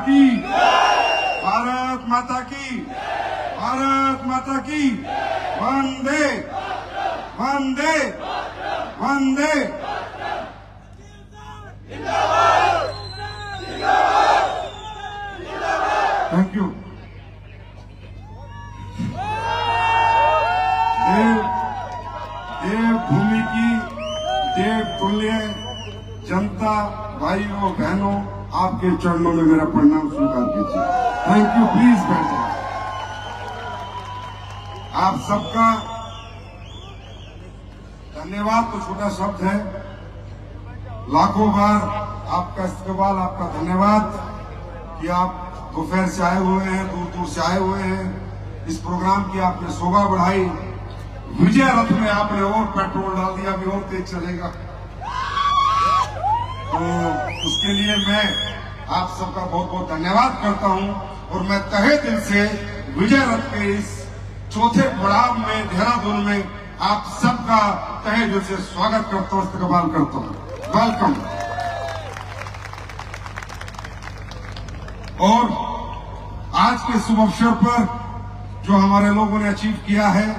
की, भारत माता की, भारत माता की। वंदे वंदे वंदे। Thank you. देव भूमि की देव तुल्य जनता, भाइयों बहनों, आपके चरणों में मेरा प्रणाम स्वीकार कीजिए। Thank you. प्लीज बैठ जाइए। आप सबका धन्यवाद तो छोटा शब्द है, लाखों बार आपका इस्तेमाल, आपका धन्यवाद कि आप दोपहर से आए हुए हैं, दूर दूर से आए हुए हैं। इस प्रोग्राम की आपने शोभा बढ़ाई। विजय रथ में आपने और पेट्रोल डाल दिया, अभी और तेज चलेगा। तो उसके लिए मैं आप सबका बहुत बहुत धन्यवाद करता हूं और मैं तहे दिल से विजय रथ के इस चौथे पड़ाव में देहरादून में आप सबका तहे दिल से स्वागत करता हूं, इस्तकबाल करता हूं। वेलकम। और आज के शुभ अवसर पर जो हमारे लोगों ने अचीव किया है,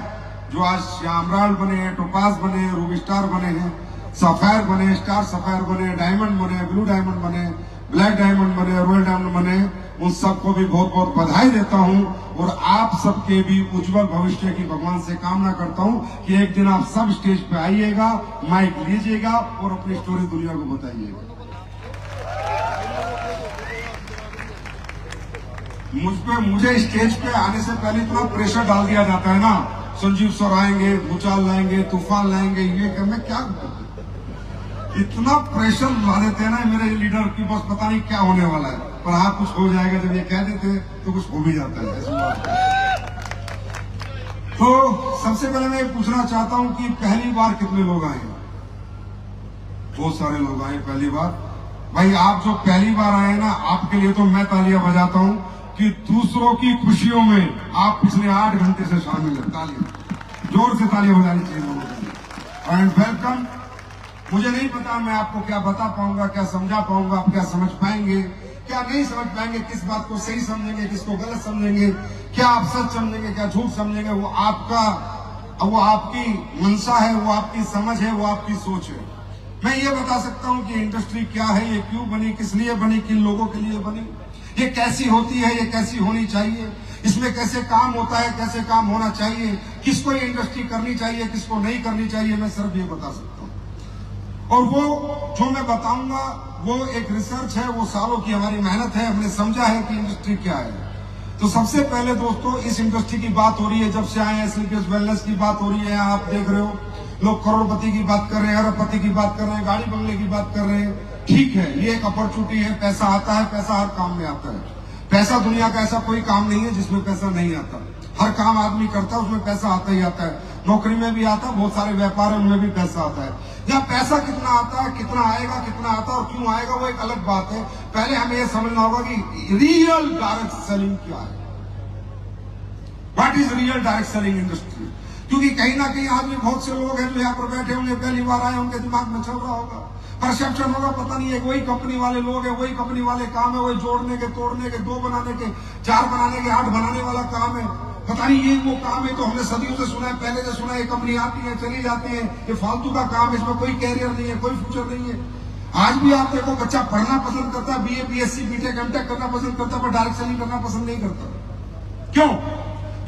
जो आज श्यामराल बने हैं, टोपाज बने हैं, रूबी स्टार बने हैं, सफायर बने, स्टार सफायर बने, डायमंड बने, ब्लू डायमंड बने, ब्लैक डायमंड बने, रॉयल डायमंड बने, उन सबको भी बहुत बहुत बधाई देता हूं और आप सबके भी उज्जवल भविष्य की भगवान से कामना करता हूं कि एक दिन आप सब स्टेज पे आइएगा, माइक लीजिएगा और अपनी स्टोरी दुनिया को बताइएगा। मुझे स्टेज पे आने से पहले इतना प्रेशर डाल दिया जाता है ना, संजीव सर आएंगे, भूचाल लाएंगे, तूफान लाएंगे, ये मैं क्या इतना प्रेशर ला देते हैं ना मेरे लीडर की, बस पता नहीं क्या होने वाला है, पर हाँ कुछ हो जाएगा। जब ये कह देते हैं तो कुछ हो भी जाता है, ऐसी बात है। तो सबसे पहले मैं पूछना चाहता हूं कि पहली बार कितने लोग आए? बहुत सारे लोग आए पहली बार। भाई आप जो पहली बार आए ना, आपके लिए तो मैं तालियां बजाता हूं कि दूसरों की खुशियों में आप पिछले 8 घंटे से शामिल हैं। तालियां, जोर से तालियां बजानी चाहिए लोगों के लिए। And welcome. मुझे नहीं पता मैं आपको क्या बता पाऊंगा, क्या समझा पाऊंगा, आप क्या समझ पाएंगे, क्या नहीं समझ पाएंगे, किस बात को सही समझेंगे, किसको गलत समझेंगे, क्या आप सच समझेंगे, क्या झूठ समझेंगे, वो आपकी मंशा है, वो आपकी समझ है, वो आपकी सोच है। मैं ये बता सकता हूं कि इंडस्ट्री क्या है, ये क्यों बनी, किस लिए बनी, किन लोगों के लिए बनी, ये कैसी होती है, ये कैसी होनी चाहिए, इसमें कैसे काम होता है, कैसे काम होना चाहिए, किसको ये इंडस्ट्री करनी चाहिए, किसको नहीं करनी चाहिए, मैं सिर्फ ये बता सकता हूँ। और वो जो मैं बताऊंगा वो एक रिसर्च है, वो सालों की हमारी मेहनत है, हमने समझा है कि इंडस्ट्री क्या है। तो सबसे पहले दोस्तों, इस इंडस्ट्री की बात हो रही है, जब से आए हैं स्लीपर्स वेलनेस की बात हो रही है। आप देख रहे हो लोग करोड़पति की बात कर रहे हैं, अरबपति की बात कर रहे हैं, गाड़ी बंगले की बात कर रहे हैं। ठीक है, ये एक अपॉर्चुनिटी है, पैसा आता है, पैसा हर काम में आता है। पैसा दुनिया का ऐसा कोई काम नहीं है जिसमें पैसा नहीं आता। हर काम आदमी करता है, उसमें पैसा आता ही आता है। नौकरी में भी आता है, बहुत सारे व्यापारों में भी पैसा आता है। या पैसा कितना आता है, कितना आएगा, कितना आता है और क्यों आएगा, वो एक अलग बात है। पहले हमें यह समझना होगा कि रियल डायरेक्ट सेलिंग क्या है। What is real direct selling industry? क्योंकि कहीं ना कहीं आदमी, बहुत से लोग हैं जो यहाँ पर बैठे होंगे, पहली बार आए होंगे, दिमाग में चल रहा होगा, परसेप्शन होगा, पता नहीं है वही कंपनी वाले लोग हैं, वही कंपनी वाले काम है, वही जोड़ने के, तोड़ने के, 2 बनाने के, 4 बनाने के, 8 बनाने वाला काम है। पता नहीं ये वो काम है तो हमने सदियों से सुना है, पहले से सुना है, ये कंपनी आती है, चली जाती है, ये फालतू का काम है, इसमें कोई कैरियर नहीं है, कोई फ्यूचर नहीं है। आज भी आप देखो, बच्चा पढ़ना पसंद करता है, BA BSc BTech MTech करना पसंद करता है, पर डायरेक्ट सेलिंग करना पसंद नहीं करता। क्यों?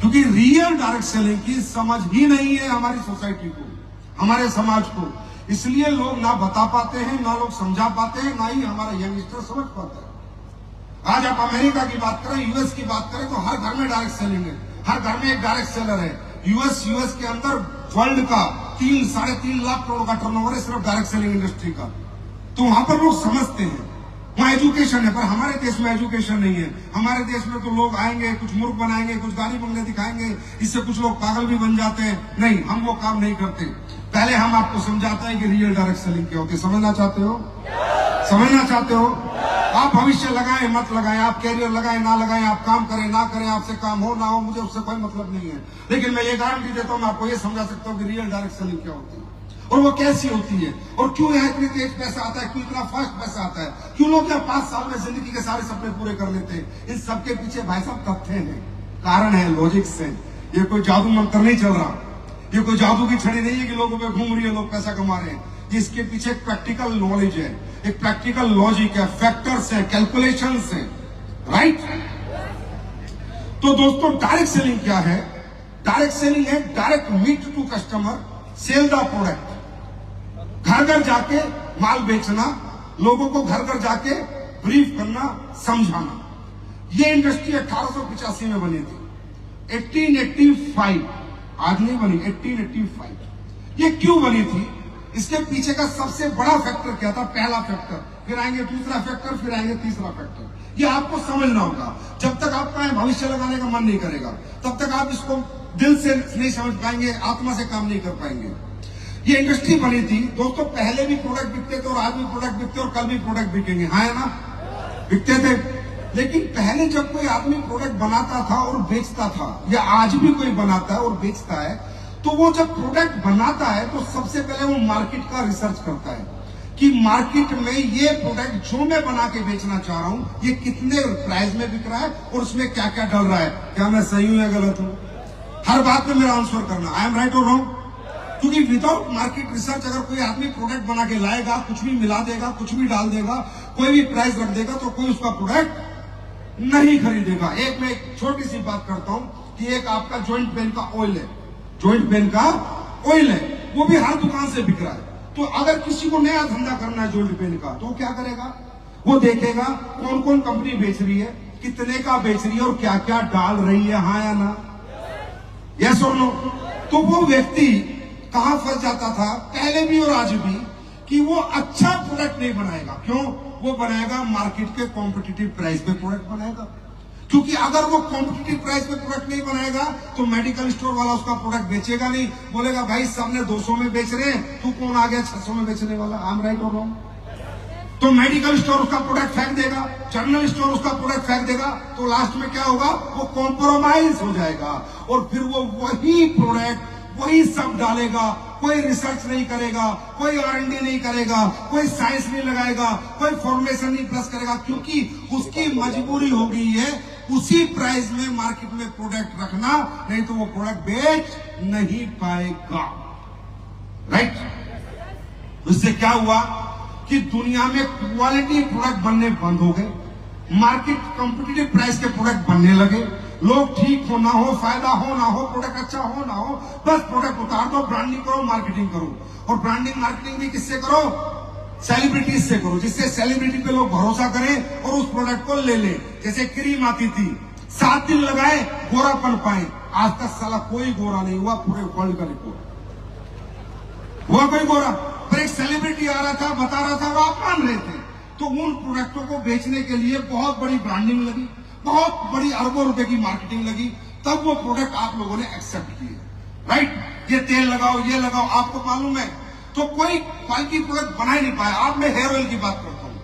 क्योंकि रियल डायरेक्ट सेलिंग की समझ ही नहीं है हमारी सोसाइटी को, हमारे समाज को। इसलिए लोग ना बता पाते हैं, ना लोग समझा पाते हैं, ना ही हमारा यंगस्टर समझ पाता है। आज आप अमेरिका की बात करें, यूएस की बात करें, तो हर घर में डायरेक्ट सेलिंग है, हर घर में एक डायरेक्ट सेलर है। यूएस के अंदर वर्ल्ड का 3-3.5 लाख करोड़ का टर्नओवर है सिर्फ डायरेक्ट सेलिंग इंडस्ट्री का। तो वहां पर लोग समझते हैं, वहां एजुकेशन है, पर हमारे देश में एजुकेशन नहीं है। हमारे देश में तो लोग आएंगे, कुछ मूर्ख बनाएंगे, कुछ गाड़ी बंगले दिखाएंगे, इससे कुछ लोग पागल भी बन जाते हैं। नहीं, हम वो काम नहीं करते। पहले हम आपको समझाते हैं कि रियल डायरेक्ट सेलिंग क्या होती है। समझना चाहते हो? समझना चाहते हो? आप भविष्य लगाएं, मत लगाएं, आप कैरियर लगाएं, ना लगाएं, आप काम करें, ना करें, आपसे काम हो ना हो, मुझे उससे कोई मतलब नहीं है। लेकिन मैं ये गारंटी देता हूं, मैं आपको ये समझा सकता हूं कि रियल डायरेक्ट सेलिंग क्या होती है। और वो कैसी होती है, और क्यों यहाँ इतनी तेज पैसा आता है, क्यों इतना फास्ट पैसा आता है, क्यों लोग यहाँ 5 साल में जिंदगी के सारे सपने पूरे कर लेते हैं। इन सबके पीछे भाई साहब तथ्य हैं, कारण है, लॉजिक्स है। ये कोई जादू मंत्र नहीं चल रहा, ये कोई जादू की छड़ी नहीं है कि लोगों पे घूम रही है, लोग पैसा कमा रहे हैं। इसके पीछे एक प्रैक्टिकल नॉलेज है, एक प्रैक्टिकल लॉजिक है, फैक्टर्स है, कैलकुलेशंस है, राइट। तो दोस्तों डायरेक्ट सेलिंग क्या है? डायरेक्ट सेलिंग है direct meet to customer, sell the product. घर घर जाके माल बेचना, लोगों को घर घर जाके ब्रीफ करना, समझाना। ये इंडस्ट्री 1885 में बनी थी, 1885, आज नहीं बनी, 1885। ये क्यों बनी थी? इसके पीछे का सबसे बड़ा फैक्टर क्या था? पहला फैक्टर, फिर आएंगे दूसरा फैक्टर, फिर आएंगे तीसरा फैक्टर। ये आपको समझना होगा। जब तक आपका भविष्य लगाने का मन नहीं करेगा, तब तक आप इसको दिल से नहीं समझ पाएंगे, आत्मा से काम नहीं कर पाएंगे। ये इंडस्ट्री बनी थी दोस्तों, पहले भी प्रोडक्ट बिकते थे और आज भी प्रोडक्ट बिकते और कल भी प्रोडक्ट बिकेंगे, हाँ है ना, बिकते थे। लेकिन पहले जब कोई आदमी प्रोडक्ट बनाता था और बेचता था, या आज भी कोई बनाता है और बेचता है, तो वो जब प्रोडक्ट बनाता है तो सबसे पहले वो मार्केट का रिसर्च करता है कि मार्केट में ये प्रोडक्ट जो मैं बना के बेचना चाह रहा हूं, ये कितने प्राइस में बिक रहा है और उसमें क्या क्या डल रहा है, क्या मैं सही हूं या गलत हूं। हर बात में मेरा आंसर करना, आई एम राइट और रॉन्ग। क्योंकि विदाउट मार्केट रिसर्च अगर कोई आदमी प्रोडक्ट बना के लाएगा, कुछ भी मिला देगा, कुछ भी डाल देगा, कोई भी प्राइस रख देगा, तो कोई उसका प्रोडक्ट नहीं खरीदेगा। एक मैं एक छोटी सी बात करता हूं कि एक आपका जॉइंट पेन का ऑयल है, जॉइंट पेन का ऑयल है, वो भी हर दुकान से बिक रहा है। तो अगर किसी को नया धंधा करना है जॉइंट पेन का, तो क्या करेगा? वो देखेगा कौन कौन कंपनी बेच रही है, कितने का बेच रही है और क्या क्या डाल रही है, हाँ या ना, यस और नो। तो वो व्यक्ति कहां फंस जाता था पहले भी और आज भी, कि वो अच्छा प्रोडक्ट नहीं बनाएगा। क्यों? वो बनाएगा मार्केट के कॉम्पिटिटिव प्राइस पे प्रोडक्ट बनाएगा। क्योंकि अगर वो कॉम्पिटिटिव प्राइस पे प्रोडक्ट नहीं बनाएगा तो मेडिकल स्टोर वाला उसका प्रोडक्ट बेचेगा नहीं, बोलेगा भाई सबने 200 में बेच रहे हैं, तू कौन आ गया 600 में बेचने वाला, आई एम राइट और रॉन्ग। तो मेडिकल स्टोर उसका प्रोडक्ट फेंक देगा, जनरल स्टोर उसका प्रोडक्ट फेंक देगा, तो लास्ट में क्या होगा? वो कॉम्प्रोमाइज हो जाएगा और फिर वो वही प्रोडक्ट वही सब डालेगा, कोई रिसर्च नहीं करेगा, कोई R&D नहीं करेगा, कोई साइंस नहीं लगाएगा, कोई फॉर्मुलेशन नहीं प्लस करेगा, क्योंकि उसकी मजबूरी हो गई है उसी प्राइस में मार्केट में प्रोडक्ट रखना, नहीं तो वो प्रोडक्ट बेच नहीं पाएगा, राइट। इससे क्या हुआ कि दुनिया में क्वालिटी प्रोडक्ट बनने बंद हो गए, मार्केट कॉम्पिटिटिव प्राइस के प्रोडक्ट बनने लगे। लोग ठीक हो ना हो, फायदा हो ना हो, प्रोडक्ट अच्छा हो ना हो, बस प्रोडक्ट उतार दो, ब्रांडिंग करो, मार्केटिंग करो। और ब्रांडिंग मार्केटिंग भी किससे करो? सेलिब्रिटीज से करो, जिससे सेलिब्रिटी पे लोग भरोसा करें और उस प्रोडक्ट को ले ले। जैसे क्रीम आती थी, 7 दिन लगाए गोरापन पाए, आज तक साला कोई गोरा नहीं हुआ, पूरे वर्ल्ड का रिकॉर्ड हुआ कोई गोरा, पर एक सेलिब्रिटी आ रहा था, बता रहा था, वो आप मान रहे थे। तो उन प्रोडक्टों को बेचने के लिए बहुत बड़ी ब्रांडिंग लगी, बहुत बड़ी अरबों रुपए की मार्केटिंग लगी, तब वो प्रोडक्ट आप लोगों ने एक्सेप्ट किए, राइट। ये तेल लगाओ, ये लगाओ, आपको मालूम है, तो कोई क्वालिटी प्रोडक्ट बना ही नहीं पाया। आप मैं हेयर ऑयल की बात करता हूं,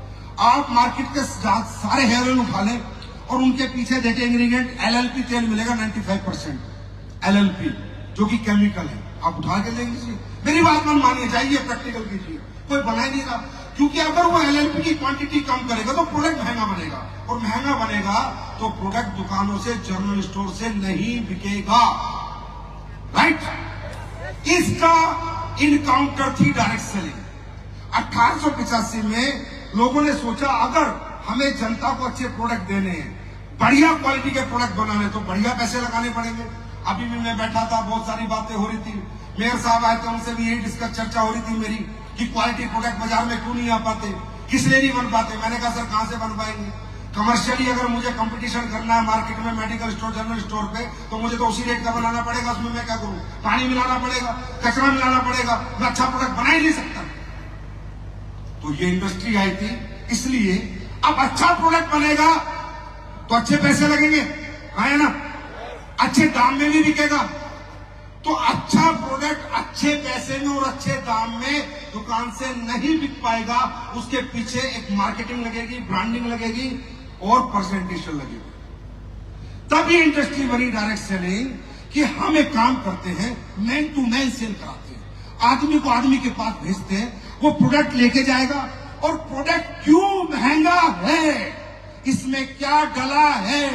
आप मार्केट के सारे हेयर ऑयल उठा लें और उनके पीछे देखें इंग्रेडिएंट, LLP तेल मिलेगा 95% LLP, जो कि केमिकल है। आप उठा के ले लीजिए, मेरी बात मन मानिए, जाइए प्रैक्टिकल कीजिए, कोई बना ही नहीं रहा। क्योंकि अगर वो LLP की क्वांटिटी कम करेगा तो प्रोडक्ट महंगा बनेगा, और महंगा बनेगा तो प्रोडक्ट दुकानों से, जनरल स्टोर से नहीं बिकेगा, राइट। इसका इनकाउंटर थी डायरेक्ट सेलिंग। 1885 में लोगों ने सोचा अगर हमें जनता को अच्छे प्रोडक्ट देने हैं, बढ़िया क्वालिटी के प्रोडक्ट बनाने, तो बढ़िया पैसे लगाने पड़ेंगे। अभी भी मैं बैठा था, बहुत सारी बातें हो रही थी, मेयर साहब आए थे, उनसे भी यही डिस्कस चर्चा हो रही थी मेरी कि क्वालिटी प्रोडक्ट बाजार में क्यों नहीं आ पाते, किस लिए नहीं बन पाते। मैंने कहा सर कहां से बन पाएंगे, कमर्शियली अगर मुझे कंपटीशन करना है मार्केट में, मेडिकल स्टोर, जनरल स्टोर पे, तो मुझे तो उसी रेट का बनाना पड़ेगा। उसमें मैं क्या करूं? पानी मिलाना पड़ेगा, कचरा मिलाना पड़ेगा, मैं अच्छा प्रोडक्ट बना ही नहीं सकता। तो ये इंडस्ट्री आई थी, इसलिए अब अच्छा प्रोडक्ट बनेगा तो अच्छे पैसे लगेंगे, है ना, अच्छे दाम में भी बिकेगा। तो अच्छा प्रोडक्ट अच्छे पैसे में और अच्छे दाम में दुकान से नहीं बिक पाएगा, उसके पीछे एक मार्केटिंग लगेगी, ब्रांडिंग लगेगी और प्रेजेंटेशन लगेगी। तभी इंडस्ट्री बनी डायरेक्ट सेलिंग कि हम एक काम करते हैं, मैन टू मैन सेल कराते हैं। आदमी को आदमी के पास भेजते हैं, वो प्रोडक्ट लेके जाएगा और प्रोडक्ट क्यों महंगा है, इसमें क्या डला है,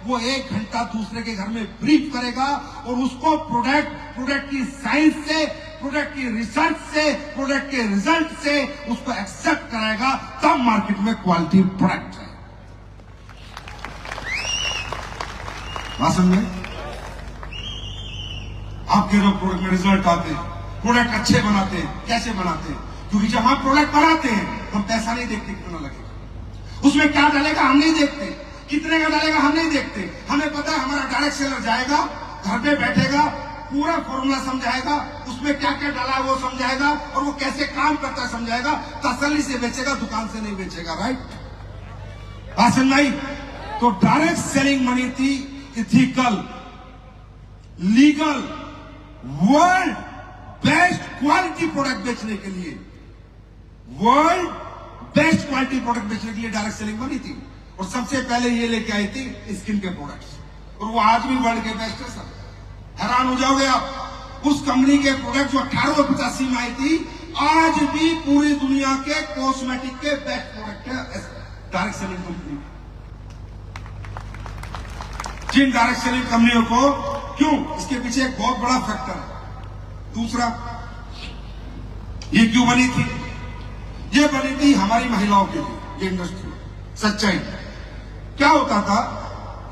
वो 1 घंटा दूसरे के घर में ब्रीफ करेगा और उसको प्रोडक्ट की साइंस से, प्रोडक्ट की रिसर्च से, प्रोडक्ट के रिजल्ट से उसको एक्सेप्ट कराएगा, तब मार्केट में क्वालिटी प्रोडक्ट है। भाषण में आपके जो प्रोडक्ट में रिजल्ट आते हैं, प्रोडक्ट अच्छे बनाते हैं, कैसे बनाते हैं? क्योंकि जब हम प्रोडक्ट बनाते हैं हम पैसा नहीं देखते कितना लगेगा, उसमें क्या डालेगा हम नहीं देखते, कितने का डालेगा हम नहीं देखते। हमें पता है हमारा डायरेक्ट सेलर जाएगा, घर पे बैठेगा, पूरा फॉर्मूला समझाएगा, उसमें क्या क्या डाला है वो समझाएगा और वो कैसे काम करता है समझाएगा, तसल्ली से बेचेगा, दुकान से नहीं बेचेगा। राइट भाषण भाई? तो डायरेक्ट सेलिंग मनी थी ethical, legal, world best quality product बेचने के लिए, वर्ल्ड बेस्ट क्वालिटी प्रोडक्ट बेचने के लिए डायरेक्ट सेलिंग बनी थी। और सबसे पहले ये लेके आई थी स्किन के प्रोडक्ट्स, और वो आज भी वर्ल्ड के बेस्ट है। सब हैरान हो जाओगे आप, उस कंपनी के प्रोडक्ट जो 1885 में आई थी, आज भी पूरी दुनिया के कॉस्मेटिक के बेस्ट प्रोडक्ट है डायरेक्ट सेलिंग कंपनी। जिन डायरेक्ट सेलिंग कंपनियों को, क्यों, इसके पीछे एक बहुत बड़ा फैक्टर है। दूसरा, ये क्यों बनी थी? ये बनी थी हमारी महिलाओं के लिए, ये इंडस्ट्री। सच्चाई क्या होता था,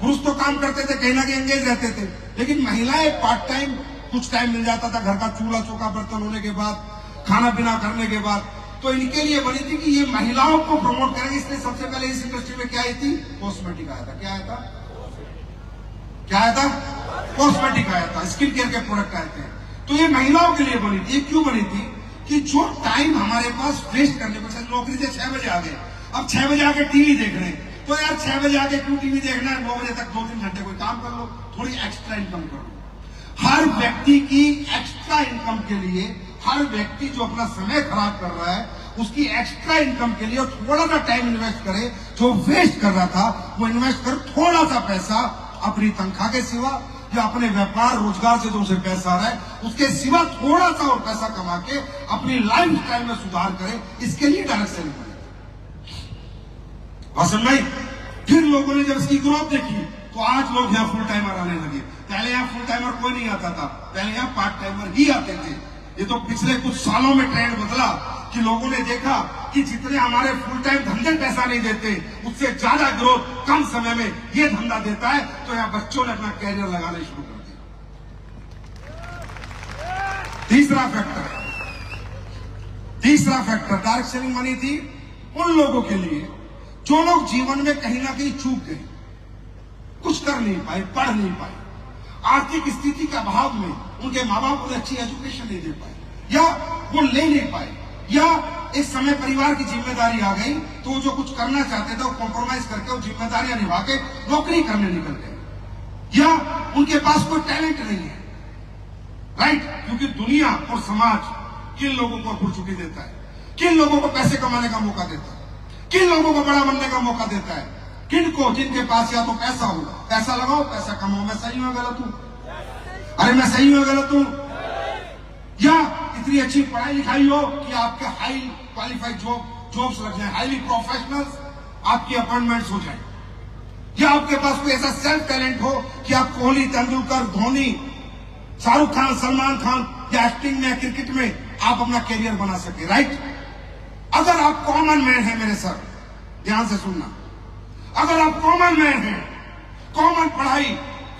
पुरुष तो काम करते थे, कहीं ना कहीं एंगेज रहते थे, लेकिन महिलाएं पार्ट टाइम, कुछ टाइम मिल जाता था घर का चूल्हा चौका बर्तन होने के बाद, खाना पीना करने के बाद, तो इनके लिए बनी थी कि ये महिलाओं को प्रमोट करेंगे। इसलिए सबसे पहले इस इंडस्ट्री में क्या आई थी? कॉस्मेटिक आया था। क्या आया था? क्या आया था? कॉस्मेटिक आया था, स्किन केयर के प्रोडक्ट आए थे। तो ये महिलाओं के लिए बनी थी। क्यों बनी थी? कि जो टाइम हमारे पास वेस्ट करने पर, नौकरी से 6 बजे आ गए, अब 6 बजे आके टीवी देख रहे हैं, तो यार 6 बजे आके क्यों टीवी देखना है, 9 बजे तक 2-3 घंटे कोई काम कर लो, थोड़ी एक्स्ट्रा इनकम कर लो। हर व्यक्ति की एक्स्ट्रा इनकम के लिए, हर व्यक्ति जो अपना समय खराब कर रहा है, उसकी एक्स्ट्रा इनकम के लिए थोड़ा सा टाइम इन्वेस्ट करे, जो वेस्ट कर रहा था वो इन्वेस्ट कर, थोड़ा सा पैसा अपनी तनख्वाह के सिवा या अपने व्यापार रोजगार से जो उसे पैसा आ रहा है उसके सिवा थोड़ा सा और पैसा कमा के अपनी लाइफ स्टाइल में सुधार करे, इसके लिए डायरेक्ट सेलिंग बनी। भाषण भाई, फिर लोगों ने जब इसकी ग्रोथ देखी तो आज लोग यहाँ फुल टाइमर आने लगे। पहले यहाँ फुल टाइमर कोई नहीं आता था, पहले यहाँ पार्ट टाइमर ही आते थे। ये तो पिछले कुछ सालों में ट्रेंड बदला कि लोगों ने देखा कि जितने हमारे फुल टाइम धंधे पैसा नहीं देते, उससे ज्यादा ग्रोथ कम समय में ये धंधा देता है, तो यहाँ बच्चों ने अपना कैरियर लगाना शुरू कर दिया। तीसरा फैक्टर डायरेक्ट सेलिंग मनी थी उन लोगों के लिए जो लोग जीवन में कहीं ना कहीं चूक गए, कुछ कर नहीं पाए, पढ़ नहीं पाए, आर्थिक स्थिति के अभाव में उनके माँ बाप को अच्छी एजुकेशन नहीं दे पाए, या वो ले नहीं पाए, या इस समय परिवार की जिम्मेदारी आ गई तो वो जो कुछ करना चाहते थे वो कॉम्प्रोमाइज करके वो जिम्मेदारियां निभा के नौकरी करने निकल गए, या उनके पास कोई टैलेंट नहीं है। राइट? क्योंकि दुनिया और समाज किन लोगों को अपॉर्चुनिटी देता है, किन लोगों को पैसे कमाने का मौका देता है, किन लोगों को बड़ा बनने का मौका देता है, किन को? जिनके पास या तो पैसा हो, पैसा लगाओ, पैसा कमाओ। मैं सही हूं गलत हूं? अरे मैं सही हूं गलत हूं? या इतनी अच्छी पढ़ाई लिखाई हो कि आपके हाई क्वालिफाइड जॉब्स लग जाए, हाईली प्रोफेशनल्स आपकी अपॉइंटमेंट्स हो जाए, या आपके पास कोई ऐसा सेल्फ टैलेंट हो कि आप कोहली, तेंदुलकर, धोनी, शाहरुख खान, सलमान खान या एक्टिंग में, क्रिकेट में आप अपना कैरियर बना सके। राइट? अगर आप कॉमन मैन हैं, मेरे सर ध्यान से सुनना, अगर आप कॉमन मैन हैं, कॉमन पढ़ाई,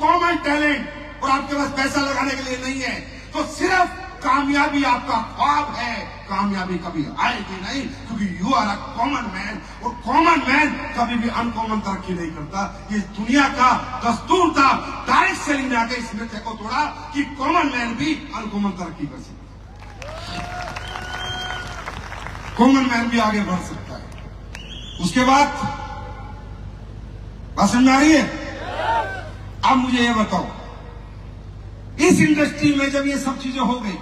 कॉमन टैलेंट और आपके पास पैसा लगाने के लिए नहीं है, तो सिर्फ कामयाबी आपका ख्वाब है, कामयाबी कभी आएगी नहीं, क्योंकि you are a common man, और कॉमन मैन कभी भी अनकॉमन तरक्की नहीं करता। ये दुनिया का दस्तूर था, डायरेक्ट सेलिंग में आके इस मिथ्या को तोड़ा कि कॉमन मैन भी अनकॉमन तरक्की कर सकता है, कॉमन मैन भी आगे बढ़ सकता है। उसके बाद बात समझ में आ रही है? अब मुझे ये बताओ, इस इंडस्ट्री में जब ये सब चीजें हो गई,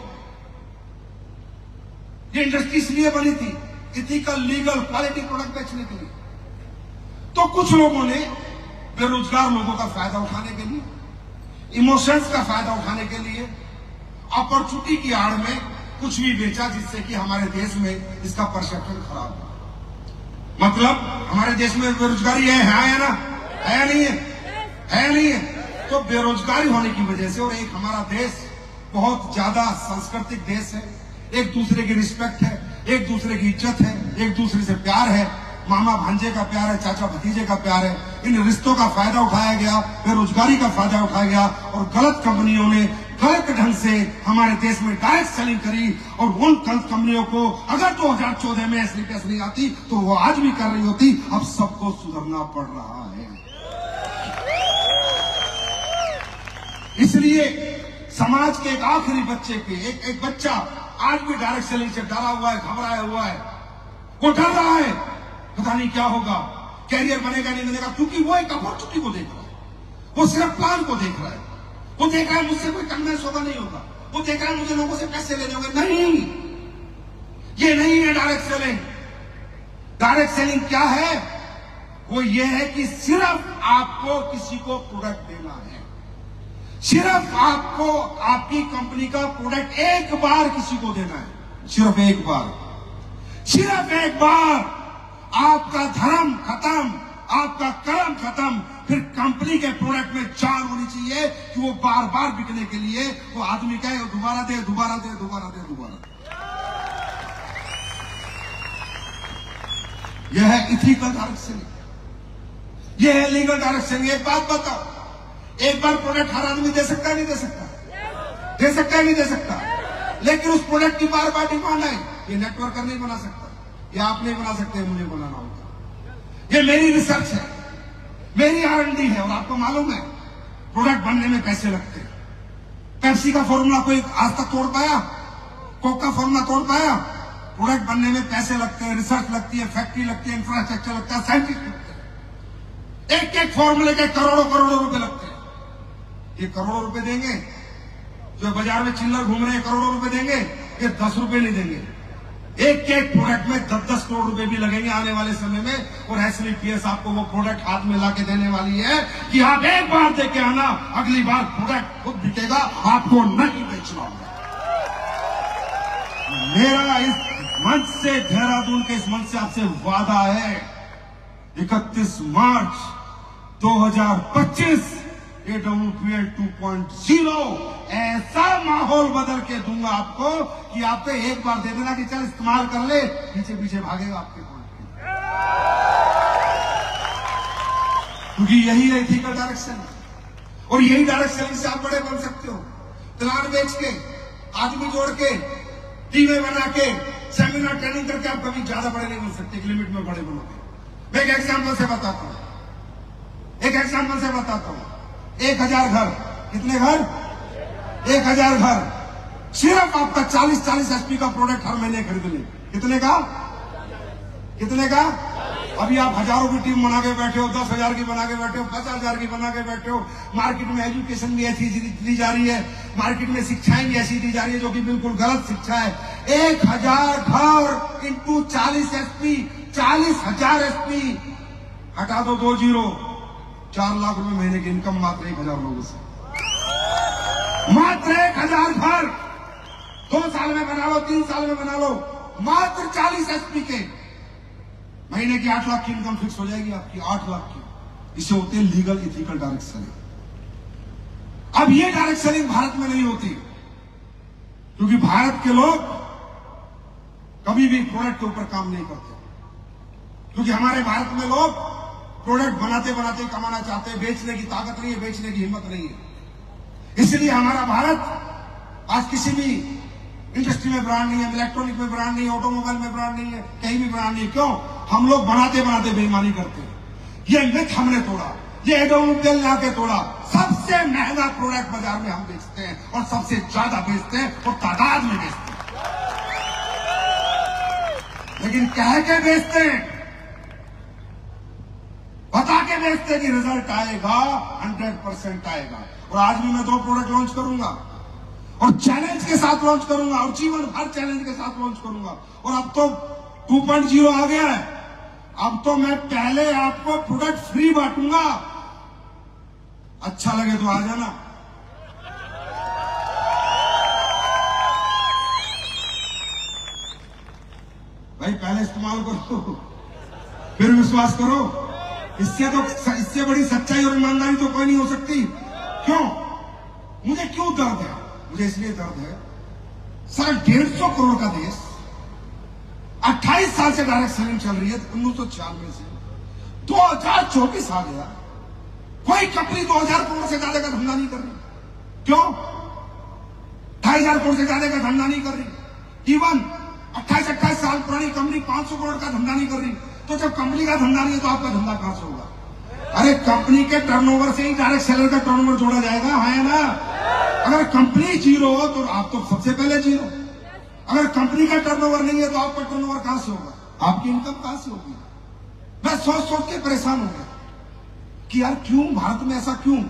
ये इंडस्ट्री इसलिए बनी थी इथिकल, लीगल, क्वालिटी प्रोडक्ट बेचने के लिए, तो कुछ लोगों ने बेरोजगार लोगों का फायदा उठाने के लिए, इमोशंस का फायदा उठाने के लिए, अपॉर्चुनिटी की आड़ में कुछ भी बेचा जिससे कि हमारे देश में इसका परसेप्शन खराब हो। मतलब हमारे देश में बेरोजगारी है या ना, है या नहीं है नहीं है। तो बेरोजगारी होने की वजह से, और एक हमारा देश बहुत ज्यादा सांस्कृतिक देश है, एक दूसरे की रिस्पेक्ट है, एक दूसरे की इज्जत है, एक दूसरे से प्यार है, मामा भांजे का प्यार है, चाचा भतीजे का प्यार है। इन रिश्तों का फायदा उठाया गया, बेरोजगारी का फायदा उठाया गया, और गलत कंपनियों ने गलत ढंग से हमारे देश में डायरेक्ट सेलिंग करी। और उन गलत कंपनियों को अगर 2014 में असली टेस्ट नहीं आती तो वो आज भी कर रही होती। अब सबको सुधरना पड़ रहा है। इसलिए समाज के एक आखिरी बच्चे के एक बच्चा आज भी डायरेक्ट सेलिंग से डरा हुआ है, घबराया हुआ है, वो डर रहा है पता नहीं क्या होगा, कैरियर बनेगा नहीं बनेगा, क्योंकि वो एक अपॉर्चुनिटी को देख रहा है, वो सिर्फ प्लान को देख रहा है, वो देख रहा है मुझसे कोई कन्वेंस होगा नहीं होगा, वो देख रहा है मुझे लोगों से पैसे लेने होंगे। नहीं, ये नहीं है डायरेक्ट सेलिंग। डायरेक्ट सेलिंग क्या है? वो ये है कि सिर्फ आपको किसी को प्रोडक्ट देना है, सिर्फ आपको आपकी कंपनी का प्रोडक्ट एक बार किसी को देना है, सिर्फ एक बार, सिर्फ एक बार। आपका धर्म खत्म, आपका कर्म खत्म, फिर कंपनी के प्रोडक्ट में जान होनी चाहिए कि वो बार बार बिकने के लिए वो आदमी कहे दोबारा दे, दोबारा दे, दोबारा दे, दोबारा दे। यह है इथिकल डायरेक्ट सेलिंग, यह है लीगल डायरेक्ट सेलिंग। एक बात बताओ, एक बार प्रोडक्ट हर आदमी दे सकता है नहीं दे सकता? दे सकता है नहीं दे सकता? लेकिन उस प्रोडक्ट की बार बार डिमांड है। ये नेटवर्कर नहीं बना सकता, ये आप नहीं बना सकते, मुझे बनाना होगा। ये मेरी रिसर्च है, मेरी R&D है, और आपको मालूम है प्रोडक्ट बनने में पैसे लगते हैं। पेप्सी का फॉर्मूला कोई आज तक तोड़ पाया? कोक का फॉर्मूला तोड़ पाया? प्रोडक्ट बनने में पैसे लगते हैं, रिसर्च लगती है, फैक्ट्री लगती है, इंफ्रास्ट्रक्चर लगता है, साइंटिस्ट लगते हैं। एक एक फॉर्मूले के करोड़ों करोड़ों रुपए लगते हैं। ये करोड़ों रुपए देंगे, जो बाजार में चिल्लर घूम रहे हैं करोड़ों रुपए देंगे, ये 10 रुपए नहीं देंगे। एक एक प्रोडक्ट में 10-10 करोड़ रुपए भी लगेंगे आने वाले समय में। और SLPS आपको वो प्रोडक्ट हाथ में लाके देने वाली है कि आप एक बार देके आना, अगली बार प्रोडक्ट खुद बिकेगा, आपको नहीं बेचना होगा। मेरा इस मंच से, देहरादून के इस मंच से आपसे वादा है, 31 मार्च 2025 AWPL 2.0 ऐसा माहौल बदल के दूंगा आपको कि आप पे एक बार दे देना कि चल इस्तेमाल कर ले, पीछे पीछे भागेगा आपके प्रोडक्ट, क्योंकि यही है इथिकल डायरेक्शन। और यही डायरेक्ट सेलिंग से आप बड़े बन सकते हो। प्लान बेच के, आदमी जोड़ के, टीमें बना के, सेमिनार ट्रेनिंग करके आप कभी ज्यादा बड़े नहीं बन सकते, एक लिमिट में बड़े बनोगे। मैं एक एग्जाम्पल से बताता हूं, 1000 घर, कितने घर? 1000 घर, सिर्फ आपका 40 HP का प्रोडक्ट हर महीने खरीद ले। कितने का? कितने का? अभी आप हजारों की टीम बना के बैठे हो, 10,000 की बना के बैठे हो, 50,000 की बना के बैठे हो। मार्केट में एजुकेशन भी ऐसी दी जा रही है, मार्केट में शिक्षाएं भी ऐसी दी जा रही है जो कि बिल्कुल गलत शिक्षा है। 1000 घर इंटू 40 SP, 40,000 SP, हटा दो 2 जीरो, 4 लाख रुपए महीने की इनकम मात्र 1000 लोगों से, मात्र 1000 घर। 2 साल में बना लो, 3 साल में बना लो, मात्र 40 SP के महीने की 8 लाख की इनकम फिक्स हो जाएगी आपकी, 8 लाख की। इसे होते हैं लीगल इथिकल डायरेक्ट सेलिंग। अब ये डायरेक्ट सेलिंग भारत में नहीं होती, क्योंकि भारत के लोग कभी भी प्रोडक्ट के ऊपर काम नहीं करते, क्योंकि हमारे भारत में लोग प्रोडक्ट बनाते बनाते कमाना चाहते हैं, बेचने की ताकत नहीं है, बेचने की हिम्मत नहीं है। इसलिए हमारा भारत आज किसी भी इंडस्ट्री में ब्रांड नहीं है, इलेक्ट्रॉनिक में ब्रांड नहीं है, ऑटोमोबाइल में ब्रांड नहीं है, कहीं भी ब्रांड नहीं है। क्यों? हम लोग बनाते बनाते बेईमानी करते हैं। ये मिथ हमने तोड़ा, ये AWPL लाके तोड़ा। सबसे महंगा प्रोडक्ट बाजार में हम बेचते हैं, और सबसे ज्यादा बेचते हैं, और तादाद में बेचते हैं। लेकिन कह के बेचते हैं, बता के बेचते हैं कि रिजल्ट आएगा, 100% आएगा। और आज भी मैं 2 प्रोडक्ट लॉन्च करूंगा, और चैलेंज के साथ लॉन्च करूंगा, और जीवन भर चैलेंज के साथ लॉन्च करूंगा। और अब तो 2.0 आ गया है, अब तो मैं पहले आपको प्रोडक्ट फ्री बांटूंगा। अच्छा लगे तो आ जाना। भाई पहले इस्तेमाल करो फिर विश्वास करो। इससे बड़ी सच्चाई और ईमानदारी तो कोई नहीं हो सकती। क्यों? मुझे क्यों दर्द है? मुझे इसलिए दर्द है, 150 करोड़ का देश, 28 साल से डायरेक्ट सेलिंग चल रही है, 1996 से 2024 आ गया, कोई कंपनी 2000 करोड़ से ज्यादा का धंधा नहीं कर रही। क्यों? 2500 करोड़ से ज्यादा का धंधा नहीं कर रही। इवन 28 साल पुरानी कंपनी 500 करोड़ का धंधा नहीं कर रही। तो जब कंपनी का धंधा नहीं है तो आपका धंधा कहां से होगा? अरे कंपनी के टर्नओवर से ही डायरेक्ट सेलर का टर्नओवर जोड़ा जाएगा, है ना? अगर कंपनी जीरो हो तो आप तो सबसे पहले जीरो। अगर कंपनी का टर्नओवर नहीं है तो आपका टर्नओवर कहां से होगा? आपकी इनकम कहां से होगी? मैं सोच के परेशान हो गया कि यार क्यों भारत में ऐसा क्यों?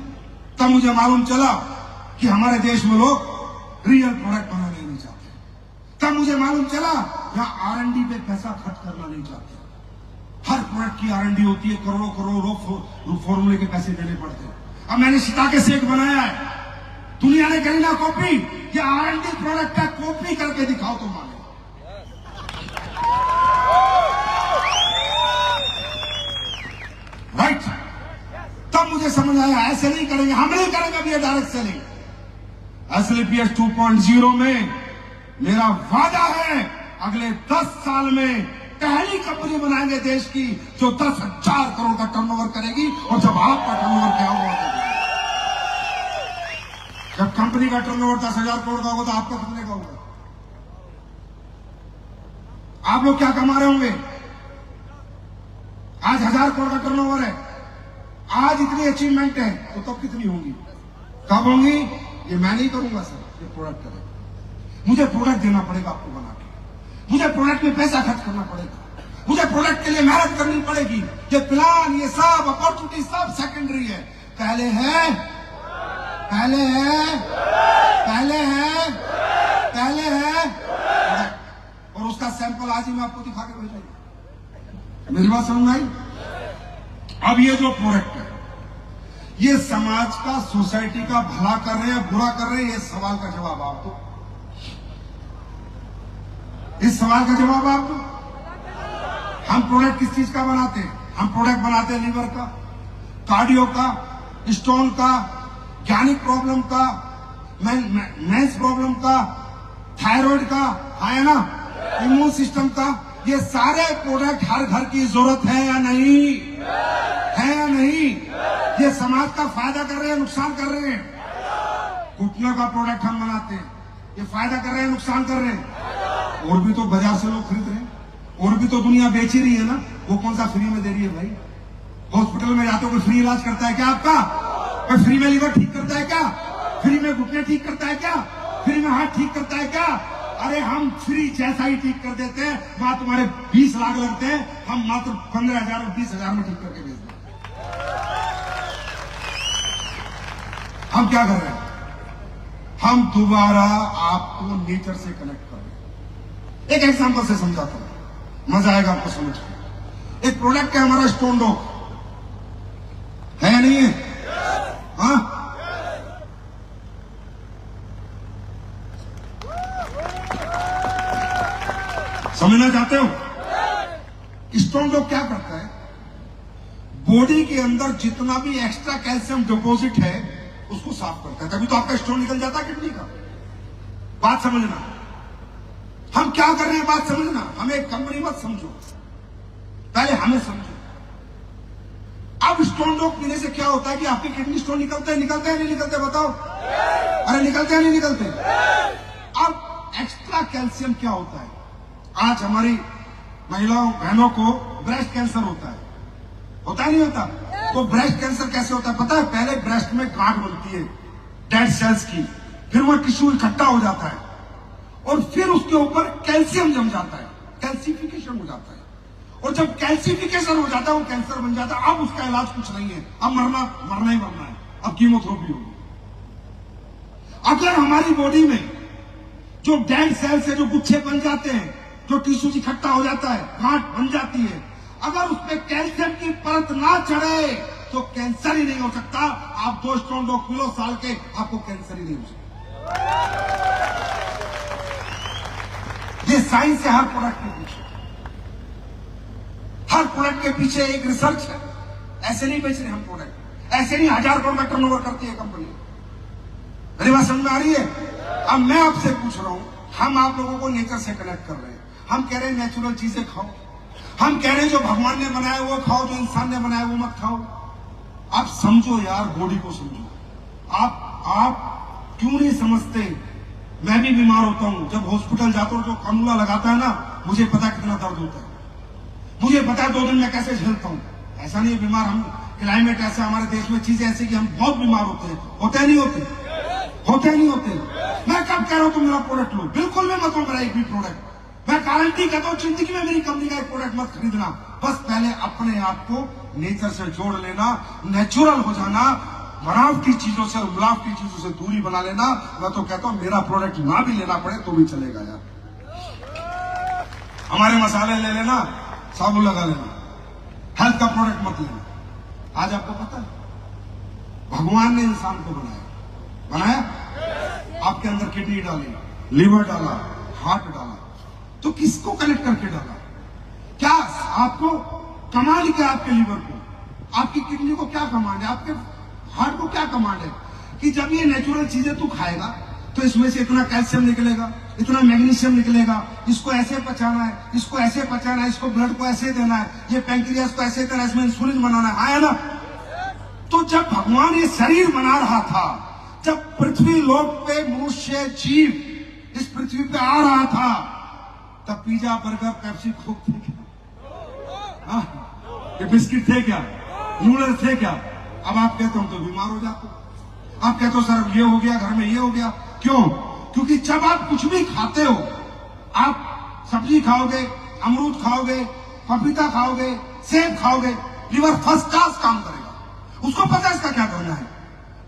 तब मुझे मालूम चला कि हमारे देश में लोग रियल प्रोडक्ट बनाने नहीं चाहते। तब मुझे मालूम चला यहां R&D पे पैसा खर्च करना नहीं चाहते। हर प्रोडक्ट की R&D होती है, करोड़ों फॉर्मूले के पैसे देने पड़ते हैं। अब मैंने सीता के सेक बनाया है, दुनिया ने करी ना कॉपी, ये R&D प्रोडक्ट का कॉपी करके दिखाओ तो माने। राइट? तब मुझे समझ आया ऐसे नहीं करेंगे, हम नहीं करेंगे अभी डायरेक्ट सेलिंग। SLPS 2.0 में मेरा वादा है अगले 10 साल में पहली कंपनी बनाएंगे देश की जो 10,000 करोड़ का टर्नओवर करेगी। और जब आपका टर्नओवर क्या होगा? जब कंपनी का टर्नओवर 10,000 करोड़ का होगा तो आपका कितने का होगा? आप लोग क्या कमा रहे होंगे? आज 1000 करोड़ का टर्नओवर है, आज इतनी अचीवमेंट है, तो तब कितनी होंगी? कब होंगी? ये मैं नहीं करूंगा सर, ये प्रोडक्ट करेगा। मुझे प्रोडक्ट देना पड़ेगा आपको बना के, मुझे प्रोडक्ट में पैसा खर्च करना पड़ेगा, मुझे प्रोडक्ट के लिए मेहनत करनी पड़ेगी। ये प्लान, ये सब अपॉर्चुनिटी सब सेकेंडरी है। पहले है और उसका सैंपल आज ही मैं आपको दिखा के भेजूंगा। मेरी बात समझ में आई? अब ये जो प्रोडक्ट है ये समाज का, सोसाइटी का भला कर रहे हैं, बुरा कर रहे हैं? ये सवाल का जवाब आप दो। इस सवाल का जवाब आप दो। हम प्रोडक्ट किस चीज का बनाते हैं? हम प्रोडक्ट बनाते हैं लीवर का, कार्डियो का, स्टोन का, गैनिक प्रॉब्लम का, मेंस प्रॉब्लम का, थायराइड का, है ना, इम्यून सिस्टम का। ये सारे प्रोडक्ट हर घर की जरूरत है या नहीं? है या नहीं? ये समाज का फायदा कर रहे हैं, नुकसान कर रहे हैं? घुटनों का प्रोडक्ट हम बनाते हैं, ये फायदा कर रहे हैं, नुकसान कर रहे हैं? और भी तो बाजार से लोग खरीद रहे हैं, और भी तो दुनिया बेच ही रही है ना। वो कौन सा फ्री में दे रही है भाई? हॉस्पिटल में जाते हो कोई फ्री इलाज करता है क्या आपका? कोई फ्री में लीवर ठीक करता है क्या? फ्री में घुटने ठीक करता है क्या? फ्री में हाथ ठीक करता है क्या? अरे हम फ्री जैसा ही ठीक कर देते हैं, वहां तुम्हारे 20 लाख लगते हैं, हम मात्र 15,000 और 20,000 में ठीक करके भेज देते। हम क्या कर रहे हैं? हम दोबारा आपको नेचर से कनेक्ट कर रहे हैं। एक एग्जांपल से समझाता हूं, मजा आएगा आपको समझ के। एक प्रोडक्ट है हमारा स्टोन डॉग, है या नहीं है? हाँ, समझना चाहते हो? स्टोन डॉग क्या करता है? बॉडी के अंदर जितना भी एक्स्ट्रा कैल्शियम डिपॉजिट है उसको साफ करता है, तभी तो आपका स्टोन निकल जाता है किडनी का। बात समझना, हम क्या कर रहे हैं बात समझना। हमें कंपनी मत समझो, पहले हमें समझो। अब स्टोन डॉग पीने से क्या होता है कि आपके किडनी स्टोन निकलते हैं नहीं निकलते? बताओ। अरे निकलते हैं नहीं निकलते? अब एक्स्ट्रा कैल्शियम क्या होता है? आज हमारी महिलाओं बहनों को ब्रेस्ट कैंसर होता है नहीं होता? तो ब्रेस्ट कैंसर कैसे होता है पता है? पहले ब्रेस्ट में गांठ बनती है डेड सेल्स की, फिर वो टिश्यू इकट्ठा हो जाता है और फिर उसके ऊपर कैल्शियम जम जाता है, कैल्सिफिकेशन हो जाता है। और जब कैल्सिफिकेशन हो जाता है वो कैंसर बन जाता है। अब उसका इलाज कुछ नहीं है, अब मरना ही मरना है, अब कीमोथेरेपी होगी। अगर हमारी बॉडी में जो डेड सेल्स है, जो गुच्छे बन जाते हैं, जो टिश्यू इकट्ठा हो जाता है, गांठ बन जाती है, अगर उसमें कैल्शियम की परत ना चढ़े तो कैंसर ही नहीं हो सकता। आप 2 स्टोन डॉग किलो साल के, आपको कैंसर ही नहीं हो सकता। ये साइंस है हर प्रोडक्ट के पीछे। हर प्रोडक्ट के पीछे एक रिसर्च है। ऐसे नहीं बेच रहे हम प्रोडक्ट, ऐसे नहीं 1000 करोड़ का टर्नओवर करती है कंपनी। मेरी बात समझ में आ रही है? अब मैं आपसे पूछ रहा हूं, हम आप लोगों को नेचर से कनेक्ट कर रहे हैं। हम कह रहे हैं नेचुरल चीजें खाओ, हम कह रहे हैं जो भगवान ने बनाया वो खाओ, जो इंसान ने बनाया वो मत खाओ। आप समझो यार, बॉडी को समझो। आप क्यों नहीं समझते? मैं भी बीमार होता हूं, जब हॉस्पिटल जाता हूं जो कानूला लगाता है ना, मुझे पता कितना दर्द होता है, मुझे पता है 2 दिन में कैसे झेलता हूं। ऐसा नहीं है बीमार, हम क्लाइमेट ऐसा, हमारे देश में चीजें ऐसी कि हम बहुत बीमार होते हैं। होते नहीं होते? होते नहीं होते? मैं कब कह रहा हूं तुम मेरा प्रोडक्ट लो, बिल्कुल भी मत लो मेरा एक भी प्रोडक्ट। मैं गारंटी कहता हूं जिंदगी में मेरी कंपनी का एक प्रोडक्ट मत खरीदना। बस पहले अपने आप को नेचर से जोड़ लेना, नेचुरल हो जाना, बनावटी चीजों से, मिलावटी चीजों से दूरी बना लेना। मैं तो कहता हूं मेरा प्रोडक्ट ना भी लेना पड़े तो भी चलेगा यार। हमारे मसाले ले लेना, साबुन लगा लेना, हेल्थ का प्रोडक्ट मत लेना। आज आपको पता है भगवान ने इंसान को बनाया, आपके अंदर किडनी डाली, लीवर डाला, हार्ट डाला, तो किसको कनेक्ट करके डाला? क्या आपको कमांड क्या? आपके लीवर को, आपकी किडनी को क्या कमांड है? आपके हार्ट को क्या कमांड है? कि जब ये नेचुरल चीजें तू खाएगा तो इसमें से इतना कैल्शियम निकलेगा, इतना मैग्नीशियम निकलेगा, इसको ऐसे पचाना है, इसको ऐसे पचाना है, इसको ब्लड को ऐसे देना है, ये पैंक्रियास को ऐसे देना है, इसमें इंसुलिन बनाना है, आया ना? तो जब भगवान ये शरीर बना रहा था, जब पृथ्वी लोक पे मनुष्य जीव इस पृथ्वी पे आ रहा था, तब पिज्जा, बर्गर, पेप्सी, कोक थे क्या? ये बिस्किट थे क्या? नूडल्स थे क्या? अब आप कहते हो तो बीमार हो जाते हो, आप कहते हो सर ये हो गया, घर में ये हो गया। क्यों? क्योंकि जब आप कुछ भी खाते हो, आप सब्जी खाओगे, अमरूद खाओगे, पपीता खाओगे, सेब खाओगे, लीवर फर्स्ट क्लास काम करेगा, उसको पता है इसका क्या करना है।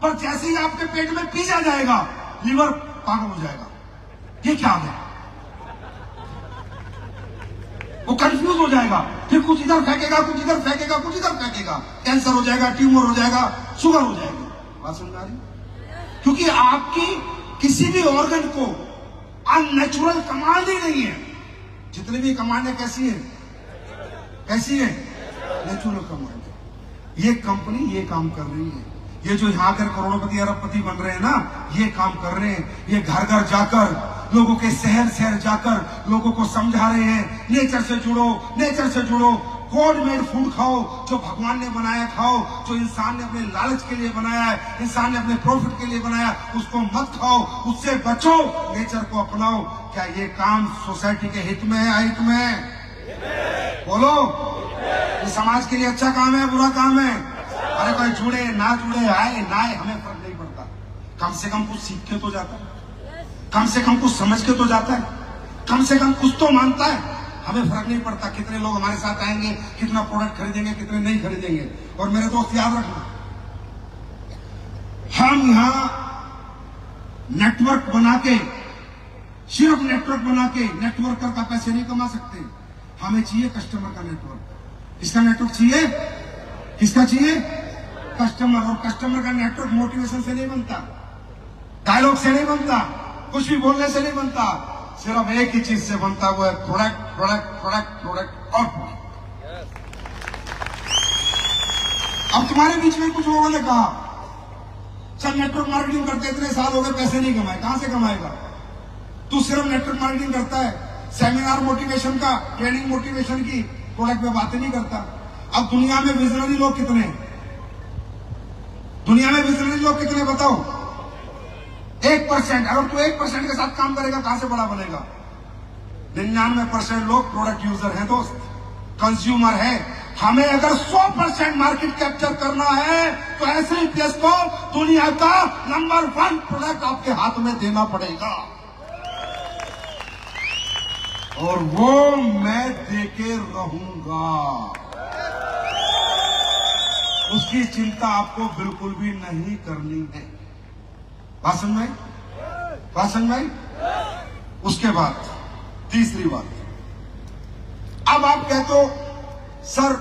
पर जैसे ही आपके पेट में पिज्जा जाएगा, लीवर पागल हो जाएगा, ये क्या है, वो कंफ्यूज हो जाएगा, फिर कुछ इधर फेंकेगा, कुछ इधर फेंकेगा, कुछ इधर फेंकेगा, कैंसर हो जाएगा, ट्यूमर हो जाएगा, शुगर हो जाएगी। बात समझ आ रही? क्योंकि आपकी किसी भी ऑर्गन को अननेचुरल कमांड ही नहीं है। जितनी भी कमांड है कैसी है? कैसी है? नेचुरल कमांड है। ये कंपनी ये काम कर रही है, ये जो यहाँ कर करोड़पति अरबपति बन रहे हैं ना, ये काम कर रहे हैं। ये घर घर जाकर, लोगों के शहर शहर जाकर लोगों को समझा रहे हैं नेचर से जुड़ो, नेचर से जुड़ो, गॉड मेड फूड खाओ, जो भगवान ने बनाया खाओ, जो इंसान ने अपने लालच के लिए बनाया है, इंसान ने अपने प्रॉफिट के लिए बनाया, उसको मत खाओ, उससे बचो, नेचर को अपनाओ। क्या ये काम सोसाइटी के हित में है, अहित में है? बोलो, ये समाज के लिए अच्छा काम है, बुरा काम है? अरे कोई जुड़े ना जुड़े, आए ना आए, हमें फर्क नहीं पड़ता। कम से कम कुछ सीख के तो जाता है, कम से कम कुछ समझ के तो जाता है, कम से कम कुछ तो मानता है। हमें फर्क नहीं पड़ता कितने लोग हमारे साथ आएंगे, कितना प्रोडक्ट खरीदेंगे, कितने नहीं खरीदेंगे। और मेरे दोस्त याद रखना, हम यहां नेटवर्क बना के, सिर्फ नेटवर्क बना के नेटवर्कर का पैसे नहीं कमा सकते। हमें चाहिए कस्टमर का नेटवर्क। किसका नेटवर्क चाहिए? किसका चाहिए? कस्टमर। और कस्टमर का नेटवर्क मोटिवेशन से नहीं बनता, डायलॉग से नहीं बनता, कुछ भी बोलने से नहीं बनता, सिर्फ एक ही चीज से बनता, वो है प्रोडक्ट, प्रोडक्ट, प्रोडक्ट, प्रोडक्ट और प्रोडक्ट। अब तुम्हारे बीच में कुछ लोगों ने कहा सर नेटवर्क मार्केटिंग करते इतने साल हो गए, पैसे नहीं कमाए। कहां से कमाएगा? तू सिर्फ नेटवर्क मार्केटिंग करता है, सेमिनार मोटिवेशन का, ट्रेनिंग मोटिवेशन की, प्रोडक्ट में बातें नहीं करता। अब दुनिया में विजनरी लोग कितने हैं? दुनिया में विजनरी लोग कितने बताओ? 1%। अगर तू 1% के साथ काम करेगा, कहां से बड़ा बनेगा? 99% लोग प्रोडक्ट यूजर हैं दोस्त, कंज्यूमर है। हमें अगर 100% मार्केट कैप्चर करना है तो ऐसे ही प्लेस को दुनिया का नंबर 1 प्रोडक्ट आपके हाथ में देना पड़ेगा, और वो मैं देके रहूंगा। उसकी चिंता आपको बिल्कुल भी नहीं करनी है। बात समझ में? बात समझ में? उसके बाद तीसरी बात, अब आप कहते हो सर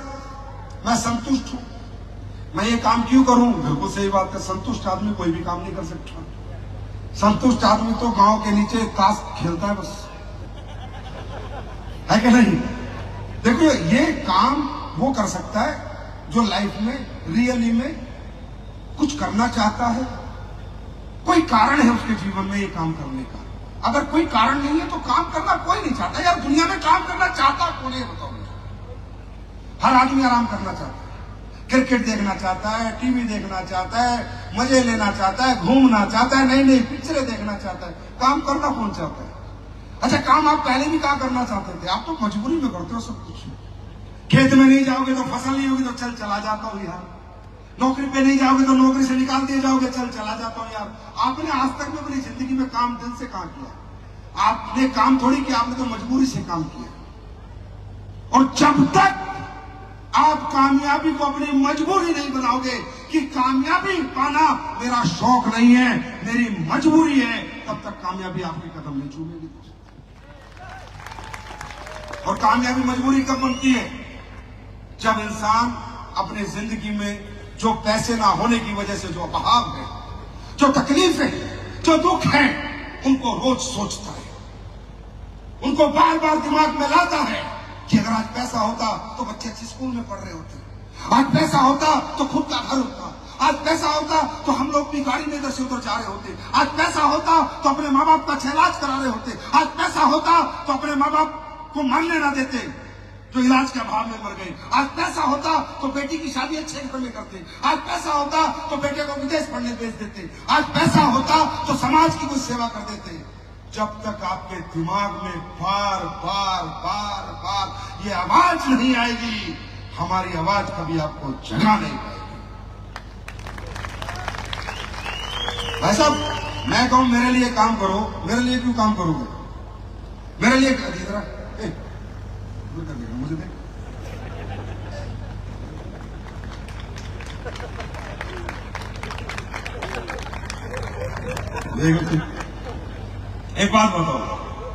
मैं संतुष्ट हूं, मैं ये काम क्यों करूं? बिल्कुल सही बात है, संतुष्ट आदमी कोई भी काम नहीं कर सकता। संतुष्ट आदमी तो गांव के नीचे ताश खेलता है बस, है कि नहीं? देखो ये काम वो कर सकता है जो लाइफ में रियली में कुछ करना चाहता है। कोई कारण है उसके जीवन में ये काम करने का। अगर कोई कारण नहीं है तो काम करना कोई नहीं चाहता। यार दुनिया में काम करना चाहता कौन है बताओ मुझे। हर आदमी आराम करना चाहता है, क्रिकेट देखना चाहता है, टीवी देखना चाहता है, मजे लेना चाहता है, घूमना चाहता है, नई नई पिक्चरें देखना चाहता है। काम करना कौन चाहता है? अच्छा, काम आप पहले भी क्या करना चाहते थे? आप तो मजबूरी में करते हो सब कुछ। खेत में नहीं जाओगे तो फसल नहीं होगी तो चल चला जाता हूं यार। नौकरी पे नहीं जाओगे तो नौकरी से निकाल दिए जाओगे, चल चला जाता हूं यार। आपने आज तक में अपनी जिंदगी में काम दिल से काम किया? आपने काम थोड़ी किया, आपने तो मजबूरी से काम किया। और जब तक आप कामयाबी को अपनी मजबूरी नहीं बनाओगे कि कामयाबी पाना मेरा शौक नहीं है, मेरी मजबूरी है, तब तक कामयाबी आपके कदम नहीं चूमेगी। और कामयाबी मजबूरी कब बनती है? जब इंसान अपने जिंदगी में जो पैसे ना होने की वजह से जो अभाव है, जो तकलीफ है, जो दुख है, उनको रोज सोचता है, उनको बार बार दिमाग में लाता है कि अगर आज पैसा होता तो बच्चे अच्छे स्कूल में पढ़ रहे होते, आज पैसा होता तो खुद का घर होता, आज पैसा होता तो हम लोग भी गाड़ी में इधर से उधर जा रहे होते, आज पैसा होता तो अपने माँ बाप का इलाज करा रहे होते, आज पैसा होता तो अपने माँ बाप को मरने ना देते जो इलाज के अभाव में मर गए, आज पैसा होता तो बेटी की शादी अच्छे घर में करते, आज पैसा होता तो बेटे को विदेश पढ़ने भेज देते, आज पैसा होता तो समाज की कोई सेवा कर देते। जब तक आपके दिमाग में बार बार बार बार ये आवाज नहीं आएगी, हमारी आवाज कभी आपको जगा नहीं पाएगी। भाई साहब, मैं कहूं मेरे लिए काम करो, मेरे लिए क्यों काम करोगे? मेरे लिए कर देगा मुझे देख। एक बात बताओ,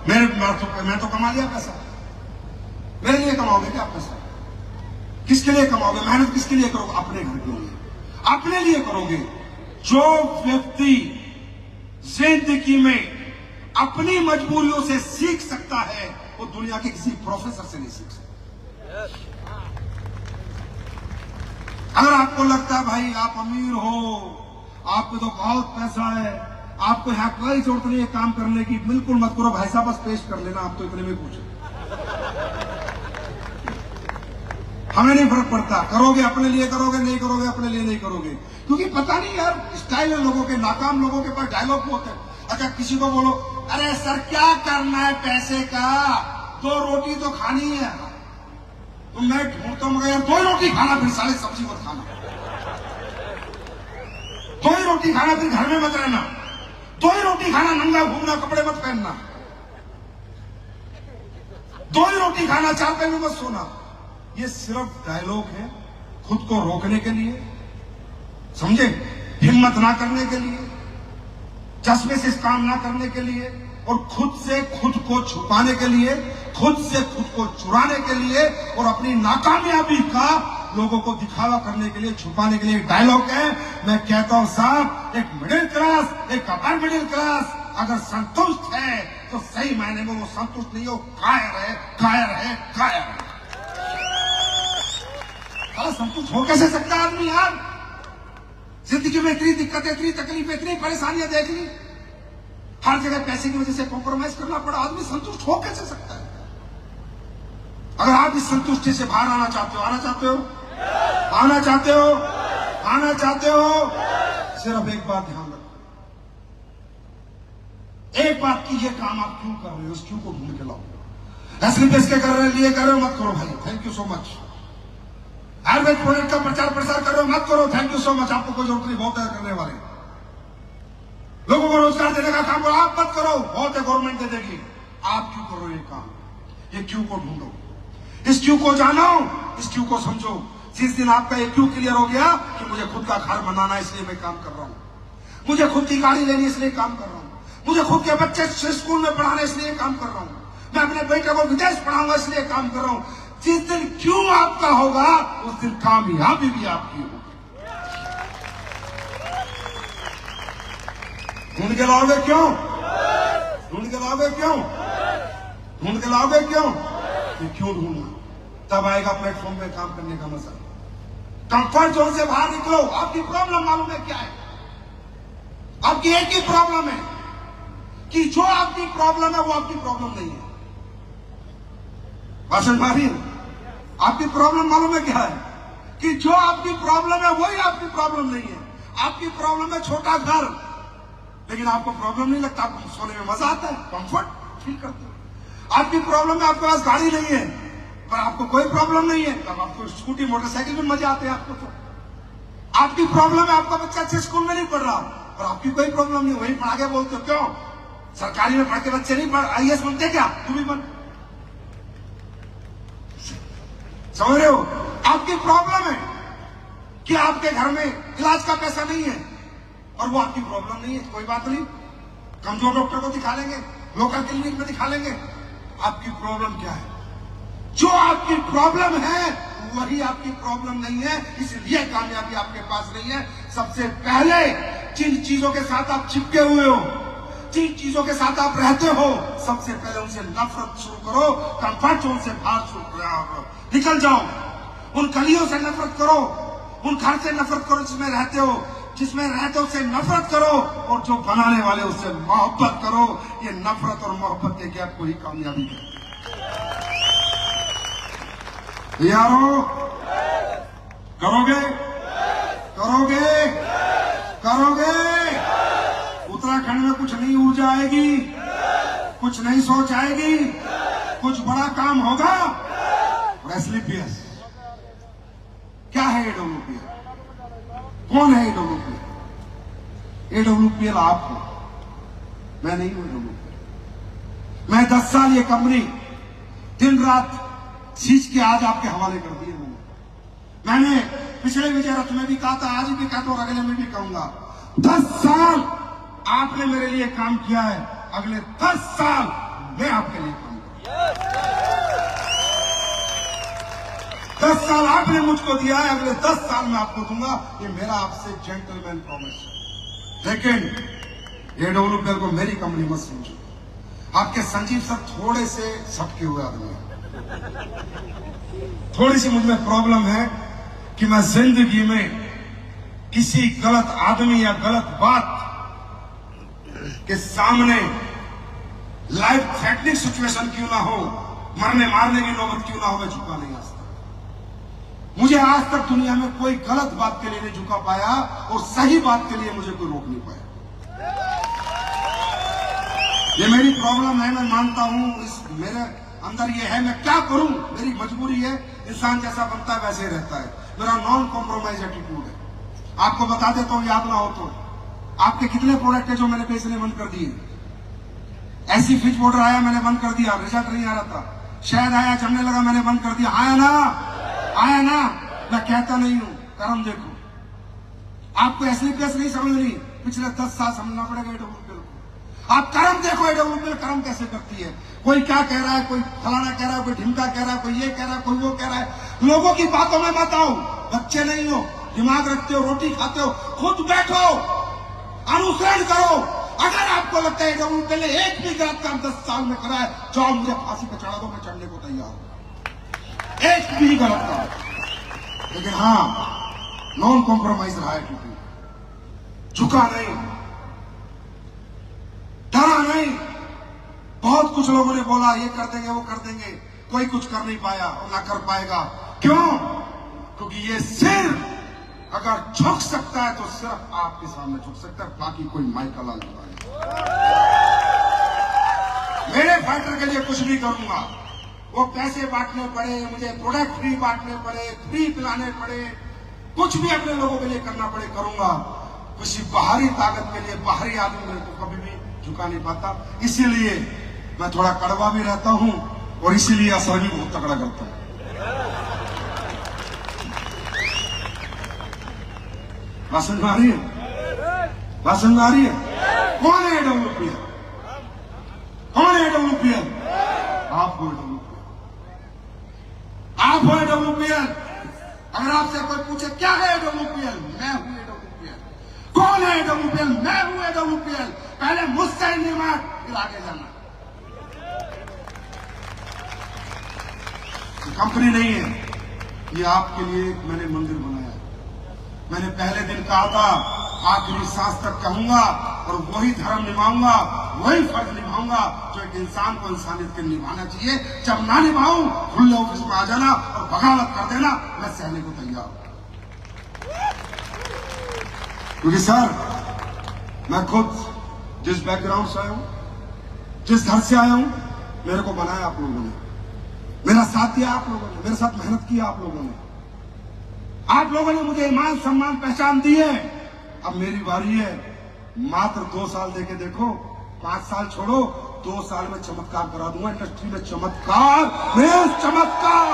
मैं तो कमा लिया पैसा, मेरे लिए कमाओगे क्या पैसा? किसके लिए कमाओगे? मेहनत किसके लिए करोगे? अपने घर के लिए, अपने लिए करोगे। जो व्यक्ति जिंदगी में अपनी मजबूरियों से सीख सकता है वो दुनिया के किसी प्रोफेसर से नहीं सीख सकता। अगर आपको लगता है भाई आप अमीर हो, आपको तो बहुत पैसा है, आपको यहाँ कोई जरूरत नहीं है काम करने की, बिल्कुल मत करो भाई साहब, बस पेश कर लेना, आप तो इतने में पूछे, हमें नहीं फर्क पड़ता। करोगे अपने लिए करोगे, नहीं करोगे अपने लिए नहीं करोगे, क्योंकि पता नहीं यार स्टाइल है लोगों के, नाकाम लोगों के पास डायलॉग होते हैं। अच्छा, किसी को बोलो अरे सर क्या करना है पैसे का, 2 रोटी तो खानी है, तो मैं ढूंढता हूं यार 2 रोटी खाना, फिर साले सब्जी मत खाना, 2 रोटी खाना, फिर घर में मत रहना, 2 रोटी खाना, नंगा घूमना, कपड़े मत पहनना, 2 रोटी खाना, 4 पे में मत सोना। ये सिर्फ डायलॉग है खुद को रोकने के लिए, समझे, हिम्मत ना करने के लिए, चश्मे से काम ना करने के लिए, और खुद से खुद को छुपाने के लिए, खुद से खुद को चुराने के लिए, और अपनी नाकामयाबी का लोगों को दिखावा करने के लिए, छुपाने के लिए डायलॉग है। मैं कहता हूं साहब, एक मिडिल क्लास, एक अपर मिडिल क्लास अगर संतुष्ट है तो सही मायने में वो संतुष्ट नहीं हो, कायर है, कायर है, कायर है। संतुष्ट हो कैसे सकता आदमी यार? जिंदगी में इतनी दिक्कतें, इतनी तकलीफें, इतनी परेशानियां देख ली, हर जगह पैसे की वजह से कॉम्प्रोमाइज करना पड़ा, आदमी संतुष्ट हो कैसे सकता है? अगर आप इस संतुष्टि से बाहर आना चाहते हो, आना चाहते हो, आना चाहते हो, आना चाहते हो, सिर्फ एक बात ध्यान रखो, एक बात की, ये काम आप क्यों कर रहे हो, उस क्यों को ढूंढ के लाओ। ऐसे पैसे कर रहे लिए कर रहे हो, मत करो भाई, thank you so much. Ayurveda product का प्रचार प्रसार कर रहे हो, मत करो, थैंक यू सो मच, आपको कोई जरूरत नहीं, बहुत है करने वाले। लोगों को रोजगार देने का काम करो, आप मत करो, बहुत है गवर्नमेंट दे देगी, आप क्यों करो ये काम? ये क्यों को ढूंढो, इस क्यों को जानो, इस क्यों को समझो। जिस दिन आपका ये क्यों क्लियर हो गया कि मुझे खुद का घर बनाना इसलिए मैं काम कर रहा हूं, मुझे खुद की गाड़ी लेनी इसलिए काम कर रहा हूं, मुझे खुद के बच्चे स्कूल में पढ़ाने इसलिए काम कर रहा हूं, मैं अपने बेटे को विदेश पढ़ाऊंगा इसलिए काम कर रहा हूं, जिस दिन क्यों आपका होगा उस दिन कामयाबी भी आपकी होगी। ढूंढ के लाओगे क्यों? ढूंढ के लाओगे क्यों? ढूंढ के लाओगे क्यों? ये क्यों ढूंढना? तब आएगा प्लेटफॉर्म पे काम करने का मजा। कंफर्ट जोन से बाहर निकलो। आपकी प्रॉब्लम मालूम है क्या है? आपकी एक ही प्रॉब्लम है कि जो आपकी प्रॉब्लम है वो आपकी प्रॉब्लम नहीं है। भाषण मारिए। आपकी प्रॉब्लम मालूम है क्या है? कि जो आपकी प्रॉब्लम है वही आपकी प्रॉब्लम नहीं है। आपकी प्रॉब्लम है छोटा घर, लेकिन आपको प्रॉब्लम नहीं लगता, आपको सोने में मजा आता है, कंफर्ट फील करते हो। आपकी प्रॉब्लम है आपके पास गाड़ी नहीं है, पर आपको कोई प्रॉब्लम नहीं है, तब आपको स्कूटी मोटरसाइकिल में मजा आते हैं आपको। तो आपकी प्रॉब्लम है आपका बच्चा अच्छे स्कूल में नहीं पढ़ रहा, और आपकी कोई प्रॉब्लम नहीं, वही पढ़ा के बोलते हो क्यों सरकारी में पढ़ के बच्चे नहीं पढ़ IAS बनते क्या? तू भी बन। समझ रहे हो? आपकी प्रॉब्लम है कि आपके घर में इलाज का पैसा नहीं है, और वो आपकी प्रॉब्लम नहीं है। कोई बात नहीं, कमजोर डॉक्टर को दिखा लेंगे, लोकल क्लिनिक में दिखा लेंगे। आपकी प्रॉब्लम क्या है? जो आपकी प्रॉब्लम है वही आपकी प्रॉब्लम नहीं है, इसलिए कामयाबी आपके पास नहीं है। सबसे पहले जिन चीजों के साथ आप चिपके हुए हो, जिन चीजों के साथ आप रहते हो, सबसे पहले उनसे नफरत शुरू करो। कंफर्ट जोन से बाहर निकल जाओ। उन गलियों से नफरत करो, उन घर से नफरत करो जिसमें रहते हो, उससे नफरत करो, और जो बनाने वाले उससे मोहब्बत करो। ये नफरत और मोहब्बत के गैप को ही कामयाबी है। यारो, करोगे करोगे करोगे। उत्तराखंड में कुछ नई ऊर्जा आएगी, कुछ नई सोच आएगी, कुछ बड़ा काम होगा। SLPS क्या है? AWPL कौन है? AWPL आप हो, मैं नहीं हूं। AWPL मैं 10 साल ये कंपनी दिन रात सींच के आज आपके हवाले कर दिए। मैंने पिछले विजय रथ में भी कहा था, आज भी कहता हूं, अगले में भी कहूंगा, 10 साल आपने मेरे लिए काम किया है, अगले 10 साल मैं आपके लिए काम करूंगा। 10 साल आपने मुझको दिया है, अगले 10 साल मैं आपको दूंगा। ये मेरा आपसे जेंटलमैन प्रॉमिस है। लेकिन AWPL को मेरी कंपनी मत समझो। आपके संजीव सर थोड़े से सबके हुए आदमी हैं। थोड़ी सी मुझमें प्रॉब्लम है कि मैं जिंदगी में किसी गलत आदमी या गलत बात के सामने लाइफ थ्रेटनिंग सिचुएशन क्यों ना हो, मरने मारने की नौबत क्यों ना हो, मैं झुका नहीं। आज तक मुझे आज तक दुनिया में कोई गलत बात के लिए नहीं झुका पाया, और सही बात के लिए मुझे कोई रोक नहीं पाया। ये मेरी प्रॉब्लम है, मैं मानता हूं। इस मेरे अंदर ये है, मैं क्या करूं, मेरी मजबूरी है। इंसान जैसा बनता है वैसे ही रहता है। मेरा नॉन कॉम्प्रोमाइज एटीट्यूड है। आपको बता देता हूं, याद ना हो तो, आपके कितने प्रोडक्ट है जो मैंने बेचने बंद कर दिए? ऐसी फिच पाउडर आया, मैंने बंद कर दिया, रिजल्ट नहीं आ रहा था। शायद आया, जमने लगा, मैंने बंद कर दिया। आया ना, मैं कहता नहीं हूं। कर्म देखो, आपको SLPS नहीं समझनी, पिछले 10 साल समझना पड़ेगा AWPL को। आप कर्म देखो, AWPL कर्म कैसे करती है। कोई क्या कह रहा है, कोई फलाना कह रहा है, कोई ढिमका कह रहा है, कोई ये कह रहा है, कोई वो कह रहा है। लोगों की बातों में मत आओ। बच्चे नहीं हो, दिमाग रखते हो, रोटी खाते हो, खुद बैठो, अनुसरण करो। अगर आपको लगता है AWPL ने एक भी गलत काम 10 साल में करा है, जाओ मुझे फांसी पे चढ़ा दो, मैं चढ़ने को तैयार हूं। एक भी गलत काम। लेकिन हाँ, नॉन कॉम्प्रोमाइज रहा है, क्योंकि झुका नहीं, डरा नहीं। बहुत कुछ लोगों ने बोला ये कर देंगे, वो कर देंगे, कोई कुछ कर नहीं पाया और ना कर पाएगा। क्यों? क्योंकि ये सिर्फ अगर झुक सकता है तो सिर्फ आपके सामने झुक सकता है, बाकी कोई माइका लाल झुका नहीं। मेरे फाइटर के लिए कुछ भी करूंगा, वो पैसे बांटने पड़े, मुझे प्रोडक्ट फ्री बांटने पड़े, फ्री पिलाने पड़े, कुछ भी अपने लोगों के लिए करना पड़े, करूंगा। किसी बाहरी ताकत के लिए, बाहरी आदमी मेरे को कभी भी झुका नहीं पाता। इसीलिए मैं थोड़ा कड़वा भी रहता हूं, और इसीलिए असर भी बहुत तगड़ा करता हूं। बात समझ में आ रही है? बात समझ में आ रही है? कौन है AWPL? कौन है AWPL? आप हो AWPL। आप हो AWPL। अगर आपसे कोई पूछे क्या है AWPL, मैं हूं AWPL। कौन है AWPL? मैं हूं AWPL। पहले मुझसे नहीं मार, फिर आगे जाना। कंपनी नहीं है, ये आपके लिए मैंने मंदिर बनाया। मैंने पहले दिन कहा था आखिरी सांस तक कहूंगा और वही धर्म निभाऊंगा, वही फर्ज निभाऊंगा जो एक इंसान को इंसानियत के निभाना चाहिए। जब ना निभाऊं खुले ऑफिस में आ जाना और बगावत कर देना, मैं सहने को तैयार हूं। क्योंकि सर, मैं खुद जिस बैकग्राउंड से आया हूं, जिस घर से आया हूं, मेरे को बनाया आप लोगों ने, मेरा साथ दिया आप लोगों ने, मेरे साथ मेहनत की आप लोगों ने, आप लोगों ने मुझे ईमान सम्मान पहचान दी है। अब मेरी बारी है, मात्र 2 साल देके देखो, 5 साल छोड़ो, 2 साल में चमत्कार करा दूंगा इंडस्ट्री में। चमत्कार, चमत्कार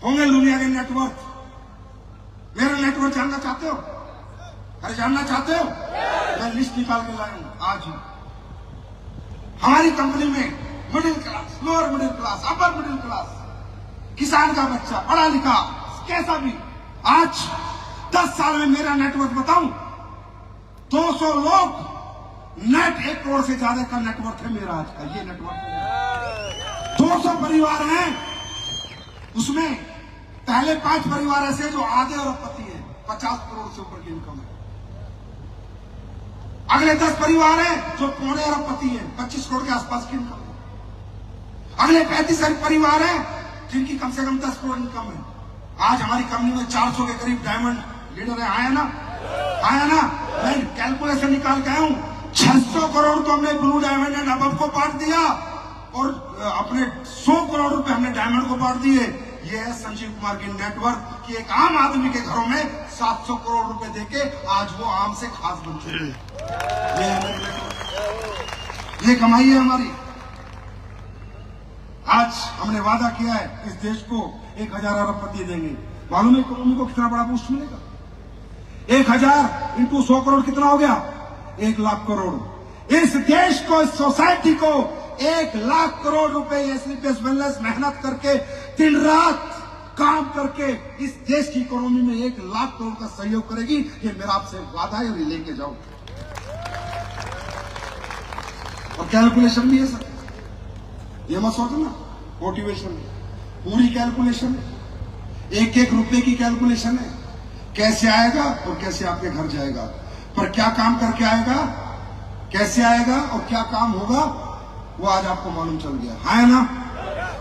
होंगे। दुनिया के नेटवर्क, मेरा नेटवर्क जानना चाहते हो? अरे जानना चाहते हो? मैं लिस्ट निकाल के लाया हूं आज ही। हमारी कंपनी में middle class, lower middle class, upper middle class, किसान का बच्चा, पढ़ा लिखा, कैसा भी, आज 10 साल में मेरा नेटवर्क बताऊं, 200 लोग नेट, 1 करोड़ से ज्यादा का नेटवर्क है मेरा आज का। ये नेटवर्क 200 परिवार हैं, उसमें पहले 5 परिवार ऐसे जो आधे अरबपति हैं, 50 करोड़ से ऊपर की इनकम है। अगले 10 परिवार हैं जो पौने अरबपति हैं, 25 करोड़ के आसपास की इनकम है। अगले 35 परिवार हैं जिनकी कम से कम 10 करोड़ इनकम है। आज हमारी कंपनी में 400 के करीब डायमंड लीडर है। आया ना? मैं कैलकुलेशन निकाल के आया हूं। 600 करोड़ तो हमने ब्लू डायमंड एंड अबव को बांट दिया और अपने 100 करोड़ रुपए हमने डायमंड को बांट दिए। ये है संजीव कुमार की नेटवर्क कि एक आम आदमी के घरों में 700 करोड़ रुपए देके आज वो आम से खास बन चुके हैं। ये कमाई है हमारी। आज हमने वादा किया है इस देश को 1000 अरबपति देंगे। मालूम है इकोनॉमी को कितना बड़ा बूस्ट मिलेगा? 1000 इंटू 100 करोड़ कितना हो गया? 1 लाख करोड़। इस देश को, इस सोसाइटी को 1 लाख करोड़ रुपए एसलीपीएस वेलनेस मेहनत करके, दिन रात काम करके इस देश की इकोनॉमी में 1 लाख करोड़ का सहयोग करेगी। ये मेरा आपसे वादा है और ये लेके जाओ। और कैलकुलेशन भी है सर, ये मत सोचना मोटिवेशन है, पूरी कैलकुलेशन है, 1-1 रुपए की कैलकुलेशन है, कैसे आएगा और कैसे आपके घर जाएगा, पर क्या काम करके आएगा, कैसे आएगा और क्या काम होगा, वो आज आपको मालूम चल गया है ना।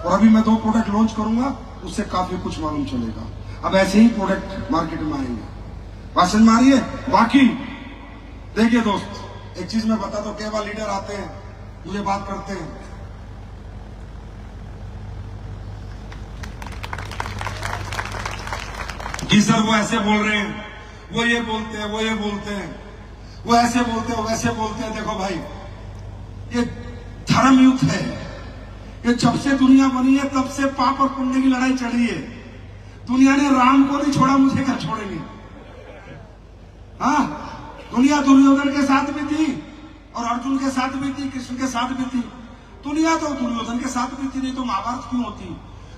और अभी मैं 2 प्रोडक्ट लॉन्च करूंगा, उससे काफी कुछ मालूम चलेगा। अब ऐसे ही प्रोडक्ट मार्केट में आएंगे, बात समझ में आ रही है? बाकी देखिए दोस्त, एक चीज मैं बता दो, कई बार लीडर आते हैं मुझे बात करते हैं, जी सर वो ऐसे बोल रहे हैं, वो ये बोलते हैं, वो ये बोलते हैं, वो ऐसे बोलते हैं, वैसे बोलते हैं। देखो भाई, ये धर्म युद्ध है। ये जब से दुनिया बनी है तब से पाप और पुण्य की लड़ाई चली है। दुनिया ने राम को नहीं छोड़ा, मुझे क्या छोड़ेंगे? हाँ, दुनिया दुर्योधन के साथ भी थी और अर्जुन के साथ भी थी, कृष्ण के साथ भी थी। दुनिया तो दुर्योधन के साथ भी थी, नहीं तो महाभारत क्यों होती?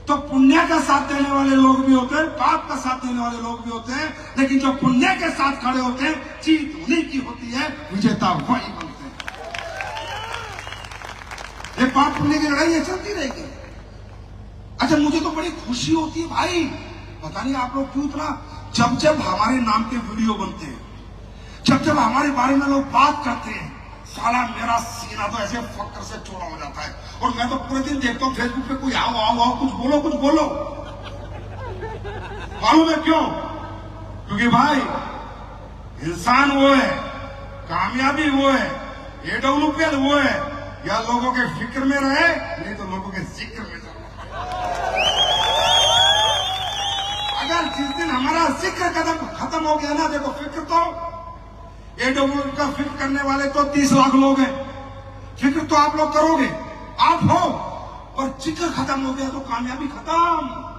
तो पुण्य का साथ देने वाले लोग भी होते हैं, पाप का साथ देने वाले लोग भी होते हैं, लेकिन जो पुण्य के साथ खड़े होते हैं, जीत उन्हीं की होती है, विजेता वही बनते हैं। ये पाप पुण्य की लड़ाई चलती रहेगी। अच्छा, मुझे तो बड़ी खुशी होती है भाई, पता नहीं आप लोग क्यों इतना, जब हमारे नाम के वीडियो बनते हैं, जब हमारे बारे में लोग बात करते हैं, साला मेरा सीना तो ऐसे फक्र से चौड़ा हो जाता है। और मैं तो पूरे दिन देखता हूँ फेसबुक पे, कोई आओ कुछ बोलो कुछ बोलो। मालूम है क्यों? क्योंकि भाई इंसान वो है, कामयाबी वो है, एडब्ल्यूपीएल वो है, या लोगों के फिक्र में रहे, नहीं तो लोगों के जिक्र में रहे। अगर जिस दिन हमारा जिक्र खत्म हो गया ना, देखो फिक्र तो एडब्ल्यू का फिक्र करने वाले तो 30 लाख लोग हैं, फिक्र तो आप लोग करोगे, आप हो, और जिक्र खत्म हो गया तो कामयाबी खत्म।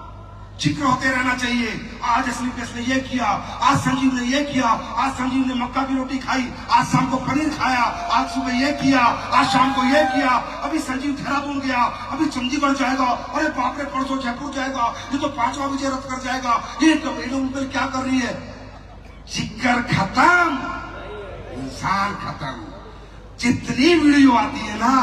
जिक्र होते रहना चाहिए। आज एसलीपीएस ने ये किया, आज संजीव ने ये किया, आज संजीव ने मक्का की रोटी खाई, आज शाम को पनीर खाया, आज सुबह ये किया, आज शाम को ये किया, अभी संजीव देहरादून गया, अभी चंडीगढ़ जाएगा, अरे बाप रे परसों जयपुर जाएगा, ये तो 5वां विजय रथ कर जाएगा। ये तो क्या कर रही है? जिक्र खत्म, इंसान खत्म। जितनी वीडियो आती है ना,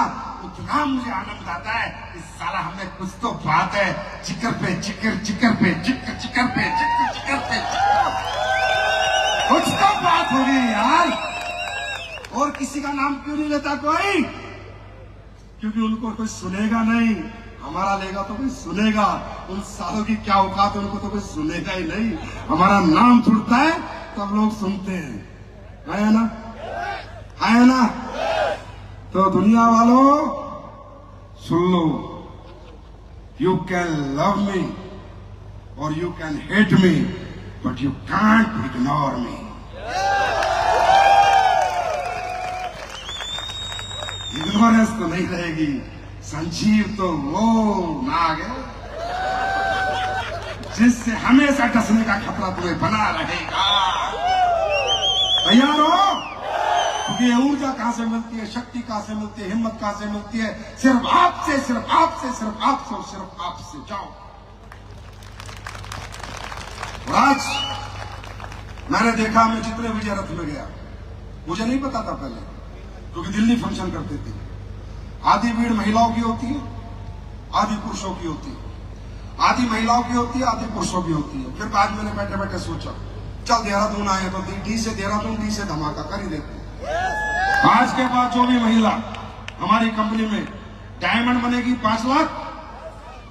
उतना इतना मुझे आनंद आता है इस साला हमें कुछ तो बात है, चिकर पे चिकर, चिकर पे चिकर, चिकर पे चिकर, चिकर पे कुछ तो बात हो गई यार। और किसी का नाम क्यों नहीं लेता कोई? क्योंकि उनको कोई सुनेगा नहीं, हमारा लेगा तो कोई सुनेगा। उन सालों की क्या औकात है, उनको तो कोई सुनेगा ही नहीं। हमारा नाम छुड़ता है तब लोग सुनते हैं, है ना, है ना। तो दुनिया वालों सुन लो, यू कैन लव मी और you can hate me but you can't ignore me. Ignorance तो नहीं रहेगी। संजीव तो वो नाग है जिससे हमेशा डसने का खतरा तुम्हें बना रहेगा। तैयार हो? क्योंकि ये ऊर्जा कहां से मिलती है, शक्ति कहां से मिलती है, हिम्मत कहां से मिलती है? सिर्फ आपसे, सिर्फ आपसे, सिर्फ आपसे और सिर्फ आपसे। जाओ। और आज मैंने देखा, मैं जितने विजय रथ में गया, मुझे नहीं पता था पहले, क्योंकि दिल्ली फंक्शन करते थे। आधी भीड़ महिलाओं की होती है, आधी पुरुषों की होती है। आधी महिलाओं की होती है, आधी पुरुषों की होती है। फिर बाद मैंने बैठे बैठे सोचा, चल देहरादून आए तो डी से देहरादून, डी से धमाका कर ही देते। आज के बाद जो भी महिला हमारी कंपनी में डायमंड बनेगी 5 लाख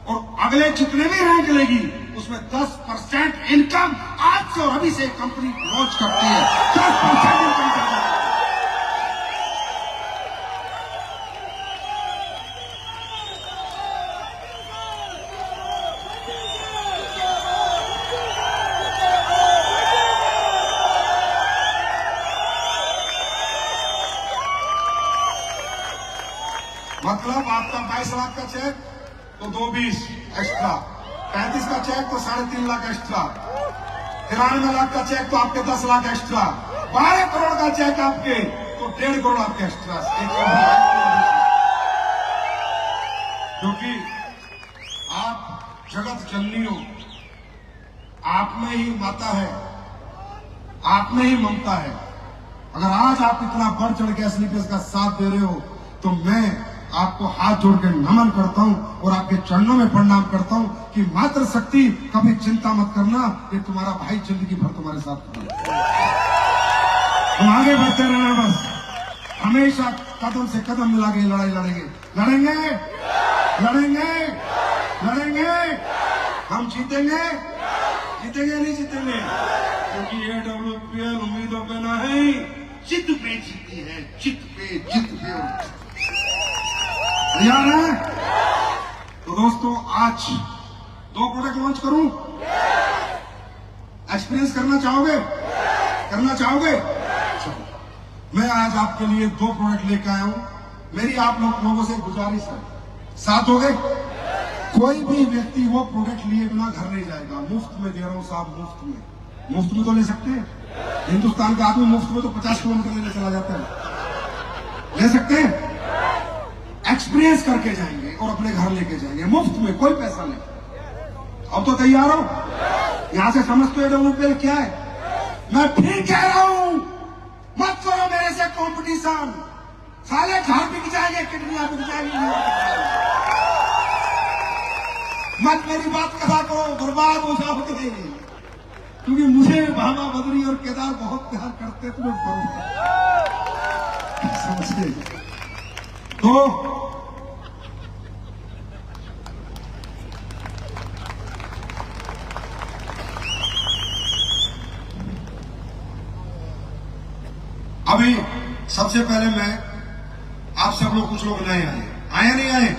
और अगले जितने भी रैंक लेगी उसमें 10% इनकम आज से और अभी से कंपनी लॉन्च करती है। 10% इनकम करती है। मतलब आपका 22 लाख का चेक तो 220 एक्स्ट्रा, 35 का चेक तो 3.5 लाख एक्स्ट्रा, 93 लाख का चेक तो आपके 10 लाख एक्स्ट्रा, 12 करोड़ का चेक आपके तो 1.5 करोड़ आपके एक्स्ट्रा। क्योंकि आप जगत जननी हो, आप में ही माता है, आप में ही ममता है। अगर आज आप इतना बढ़ चढ़ के एसलीपीएस का साथ दे रहे हो तो मैं आपको हाथ जोड़ के नमन करता हूं और आपके चरणों में प्रणाम करता हूं कि मातृ शक्ति, कभी चिंता मत करना, ये तुम्हारा भाई जिंदगी भर तुम्हारे साथ खड़ा। तुम आगे बढ़ते रहना, बस हमेशा कदम से कदम मिला के लड़ाई लड़ेंगे, लड़ेंगे, लड़ेंगे, लड़ेंगे। हम जीतेंगे, जीतेंगे नहीं जीतेंगे, क्योंकि ये AWPL उम्मीदों पे ना है, जिद पे जीती है, जिद पे, जिद पे। तैयार है? तो दोस्तों आज 2 प्रोडक्ट लॉन्च करूं? एक्सपीरियंस करना चाहोगे? करना चाहोगे? चलो, मैं आज आपके लिए 2 प्रोडक्ट लेकर आया हूं। मेरी आप लोगों से गुजारिश है, साथ हो गए? कोई भी व्यक्ति वो प्रोडक्ट लिए बिना घर नहीं जाएगा। मुफ्त में दे रहा हूं साहब, मुफ्त में। मुफ्त में तो ले सकते हैं, हिंदुस्तान का आदमी मुफ्त में तो 50 किलोमीटर लेने चला जाता है। ले सकते हैं? एक्सपीरियंस करके जाएंगे और अपने घर लेके जाएंगे, मुफ्त में, कोई पैसा नहीं। अब तो तैयार हो? यहां से समझते हो AWPL क्या है? मैं फिर कह रहा हूं, मत करो मेरे से कंपटीशन। साले घर बिक जाएंगे, किडनियां बिक जाएंगी, मत मेरी बात करा करो, बर्बाद हो जाओगे। क्योंकि मुझे भामा बद्री और केदार बहुत प्यार करते, तुम्हें समझे? तो अभी सबसे पहले मैं आप सब लोग, कुछ लोग नए आए नहीं आए,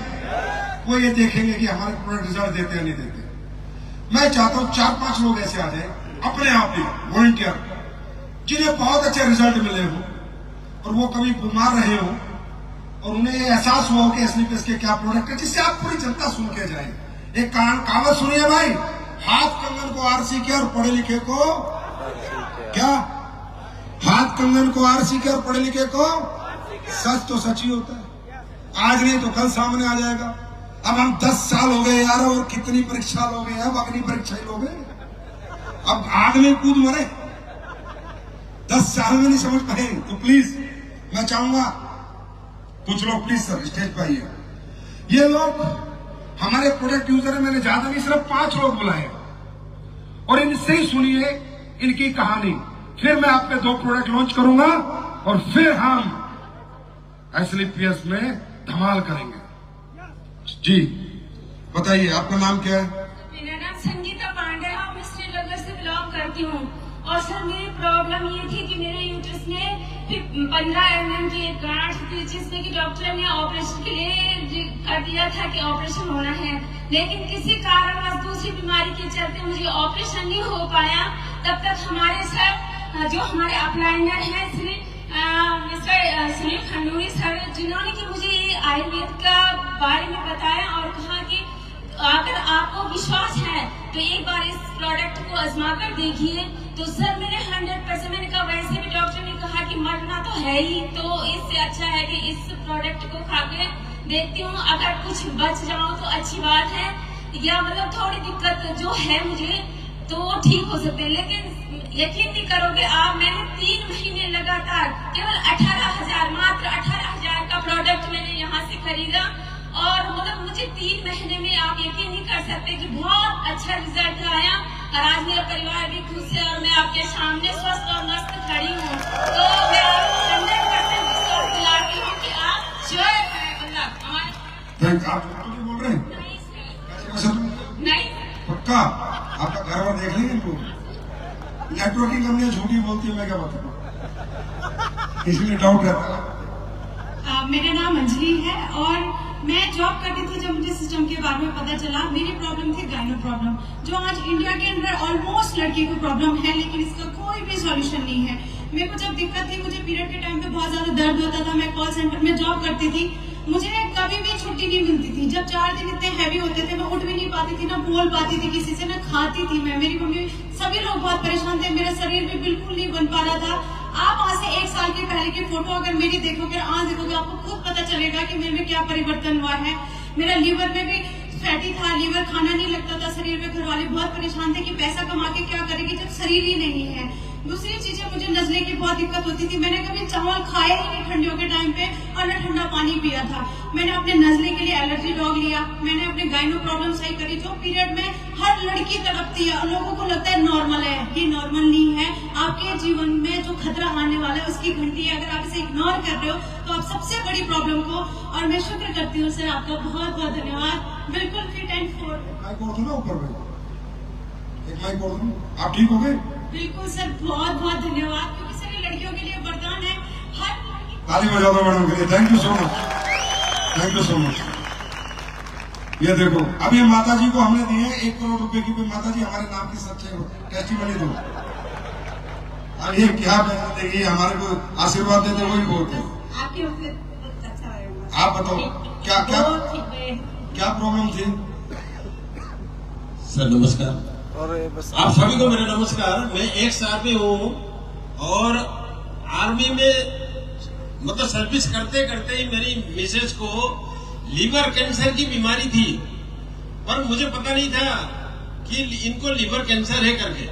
वो ये देखेंगे कि हमारे प्रोडक्ट रिजल्ट देते हैं नहीं देते। मैं चाहता हूं 4-5 लोग ऐसे आ जाए अपने आप ही वॉलंटियर, जिन्हें बहुत अच्छे रिजल्ट मिले हो और वो कभी बीमार रहे हो और उन्हें एहसास हुआ हो कि एसलीपीएस के क्या प्रोडक्ट है, जिससे आप पूरी जनता सुन के जाए। एक कहावत सुनिए भाई, हाथ कंगन को आरसी किया और पढ़े लिखे को क्या? हाथ कंगन को आरसी किया और पढ़े लिखे को सच तो सच ही होता है, आज नहीं तो कल सामने आ जाएगा। अब हम 10 साल हो गए यार, और कितनी परीक्षा लोगे? अब अग्नि परीक्षा ही लोगे? अब आग में कूद मरे, 10 साल में नहीं समझ पाए। तो प्लीज मैं चाहूंगा कुछ लोग प्लीज सर स्टेज पर आइए। ये लोग हमारे प्रोडक्ट यूजर है, मैंने ज्यादा नहीं सिर्फ 5 लोग बुलाए और इनसे ही सुनिए इनकी कहानी। फिर मैं आप पे 2 प्रोडक्ट लॉन्च करूंगा और फिर हम एसलीपीएस में धमाल करेंगे। जी बताइए, आपका नाम क्या है? मेरा नाम संगीता पांडे है और मैं श्रीनगर से बिलोंग करती हूँ। और सर मेरी प्रॉब्लम ये थी कि मेरे यूट्रस में 15 mm की एक गांठ थी, जिसमें कि डॉक्टर ने ऑपरेशन के लिए कर दिया था कि ऑपरेशन होना है, लेकिन किसी कारणवश दूसरी बीमारी के चलते मुझे ऑपरेशन नहीं हो पाया। तब तक हमारे सर जो हमारे अपलाइनर हैं मिस्टर सुनील खंडूरी सर, जिन्होंने कि मुझे ये आयुर्वेद का बारे में बताया और कहा कि अगर आपको विश्वास है तो एक बार इस प्रोडक्ट को आजमा कर देखिए। तो सर मैंने 100% मैंने कहा, वैसे भी डॉक्टर ने कहा कि मरना तो है ही, तो इससे अच्छा है कि इस प्रोडक्ट को खा के देखती हूँ, अगर कुछ बच जाऊँ तो अच्छी बात है, या मतलब थोड़ी दिक्कत जो है मुझे तो वो ठीक हो सकते हैं। लेकिन यकीन नहीं करोगे आप, मैंने 3 महीने लगातार केवल 18,000 मात्र 18,000 का प्रोडक्ट मैंने यहाँ से खरीदा और मतलब मुझे 3 महीने में आप यकीन नहीं कर सकते कि बहुत अच्छा रिजल्ट आया। और आज मेरा परिवार भी खुश है और मैं आपके सामने स्वस्थ और मस्त खड़ी हूँ। तो मैं 100% विश्वास दिलाती हूँ कि आप जय है अल्लाह हमारे। आप बोल रहे हैं? नहीं पक्का आपका घर वाला देख लेंगे इनको। नेटवर्किंग कंपनियां झूठी बोलती है, मैं क्या बताऊँ, इसलिए डाउट रहता है। मेरा नाम अंजलि है और मैं जॉब करती थी। जब मुझे सिस्टम के बारे में पता चला, मेरी प्रॉब्लम थी गायनो प्रॉब्लम, जो आज इंडिया के अंदर ऑलमोस्ट लड़की को प्रॉब्लम है, लेकिन इसका कोई भी सॉल्यूशन नहीं है। मेरे को जब दिक्कत थी, मुझे पीरियड के टाइम पे बहुत ज्यादा दर्द होता था, मैं कॉल सेंटर में जॉब करती थी, मुझे कभी भी छुट्टी नहीं मिलती थी। जब 4 दिन इतने हैवी होते थे, मैं उठ भी नहीं पाती थी, ना बोल पाती थी किसी से, ना खाती थी मैं। मेरी मम्मी, सभी लोग बहुत परेशान थे, मेरा शरीर भी बिल्कुल नहीं बन पा रहा था। आप आज से 1 साल के पहले की फोटो अगर मेरी देखोगे, आज देखोगे, आपको खुद पता चलेगा कि मेरे में क्या परिवर्तन हुआ है। मेरा लीवर में भी फैटी था, लीवर खाना नहीं लगता था शरीर में। घर वाले बहुत परेशान थे कि पैसा कमा के क्या करेगी जब शरीर ही नहीं है। दूसरी चीजें, मुझे नजले की बहुत दिक्कत होती थी, मैंने कभी चावल खाया ही नहीं ठंडियों के टाइम पे और न ठंडा पानी पिया था। मैंने अपने नजले के लिए एलर्जी डॉग लिया, मैंने अपने गायनो प्रॉब्लम सही करी। जो पीरियड में हर लड़की तड़पती है, लोगों को लगता है नॉर्मल है, ये नॉर्मल नहीं है। आपके जीवन में जो खतरा आने वाला है उसकी घंटी है, अगर आप इसे इग्नोर कर रहे हो तो आप सबसे बड़ी प्रॉब्लम को। और मैं शुक्र करती हूँ सर, आपका बहुत बहुत धन्यवाद। बिल्कुल फिट एंड फोर आप ठीक हो गए? बिल्कुल सर, बहुत बहुत धन्यवाद, क्योंकि सर ये लड़कियों के लिए वरदान है। हर ताली बजा दो मैडम के लिए। Thank you so much, thank you so much. ये देखो, अब ये माता जी को हमने दिए 1 करोड़ रुपए की। कोई माता जी हमारे नाम की सच्चे टेस्टिमनी दो। अब ये क्या देगी, हमारे को आशीर्वाद देते वही बोलते हैं। आप बताओ क्या क्या क्या प्रॉब्लम थी? सर नमस्कार, आप सभी को मेरा नमस्कार। मैं एक्स आर्मी हूँ और आर्मी में मतलब सर्विस करते करते ही मेरी मिसेज को लीवर कैंसर की बीमारी थी, पर मुझे पता नहीं था कि इनको लीवर कैंसर है करके।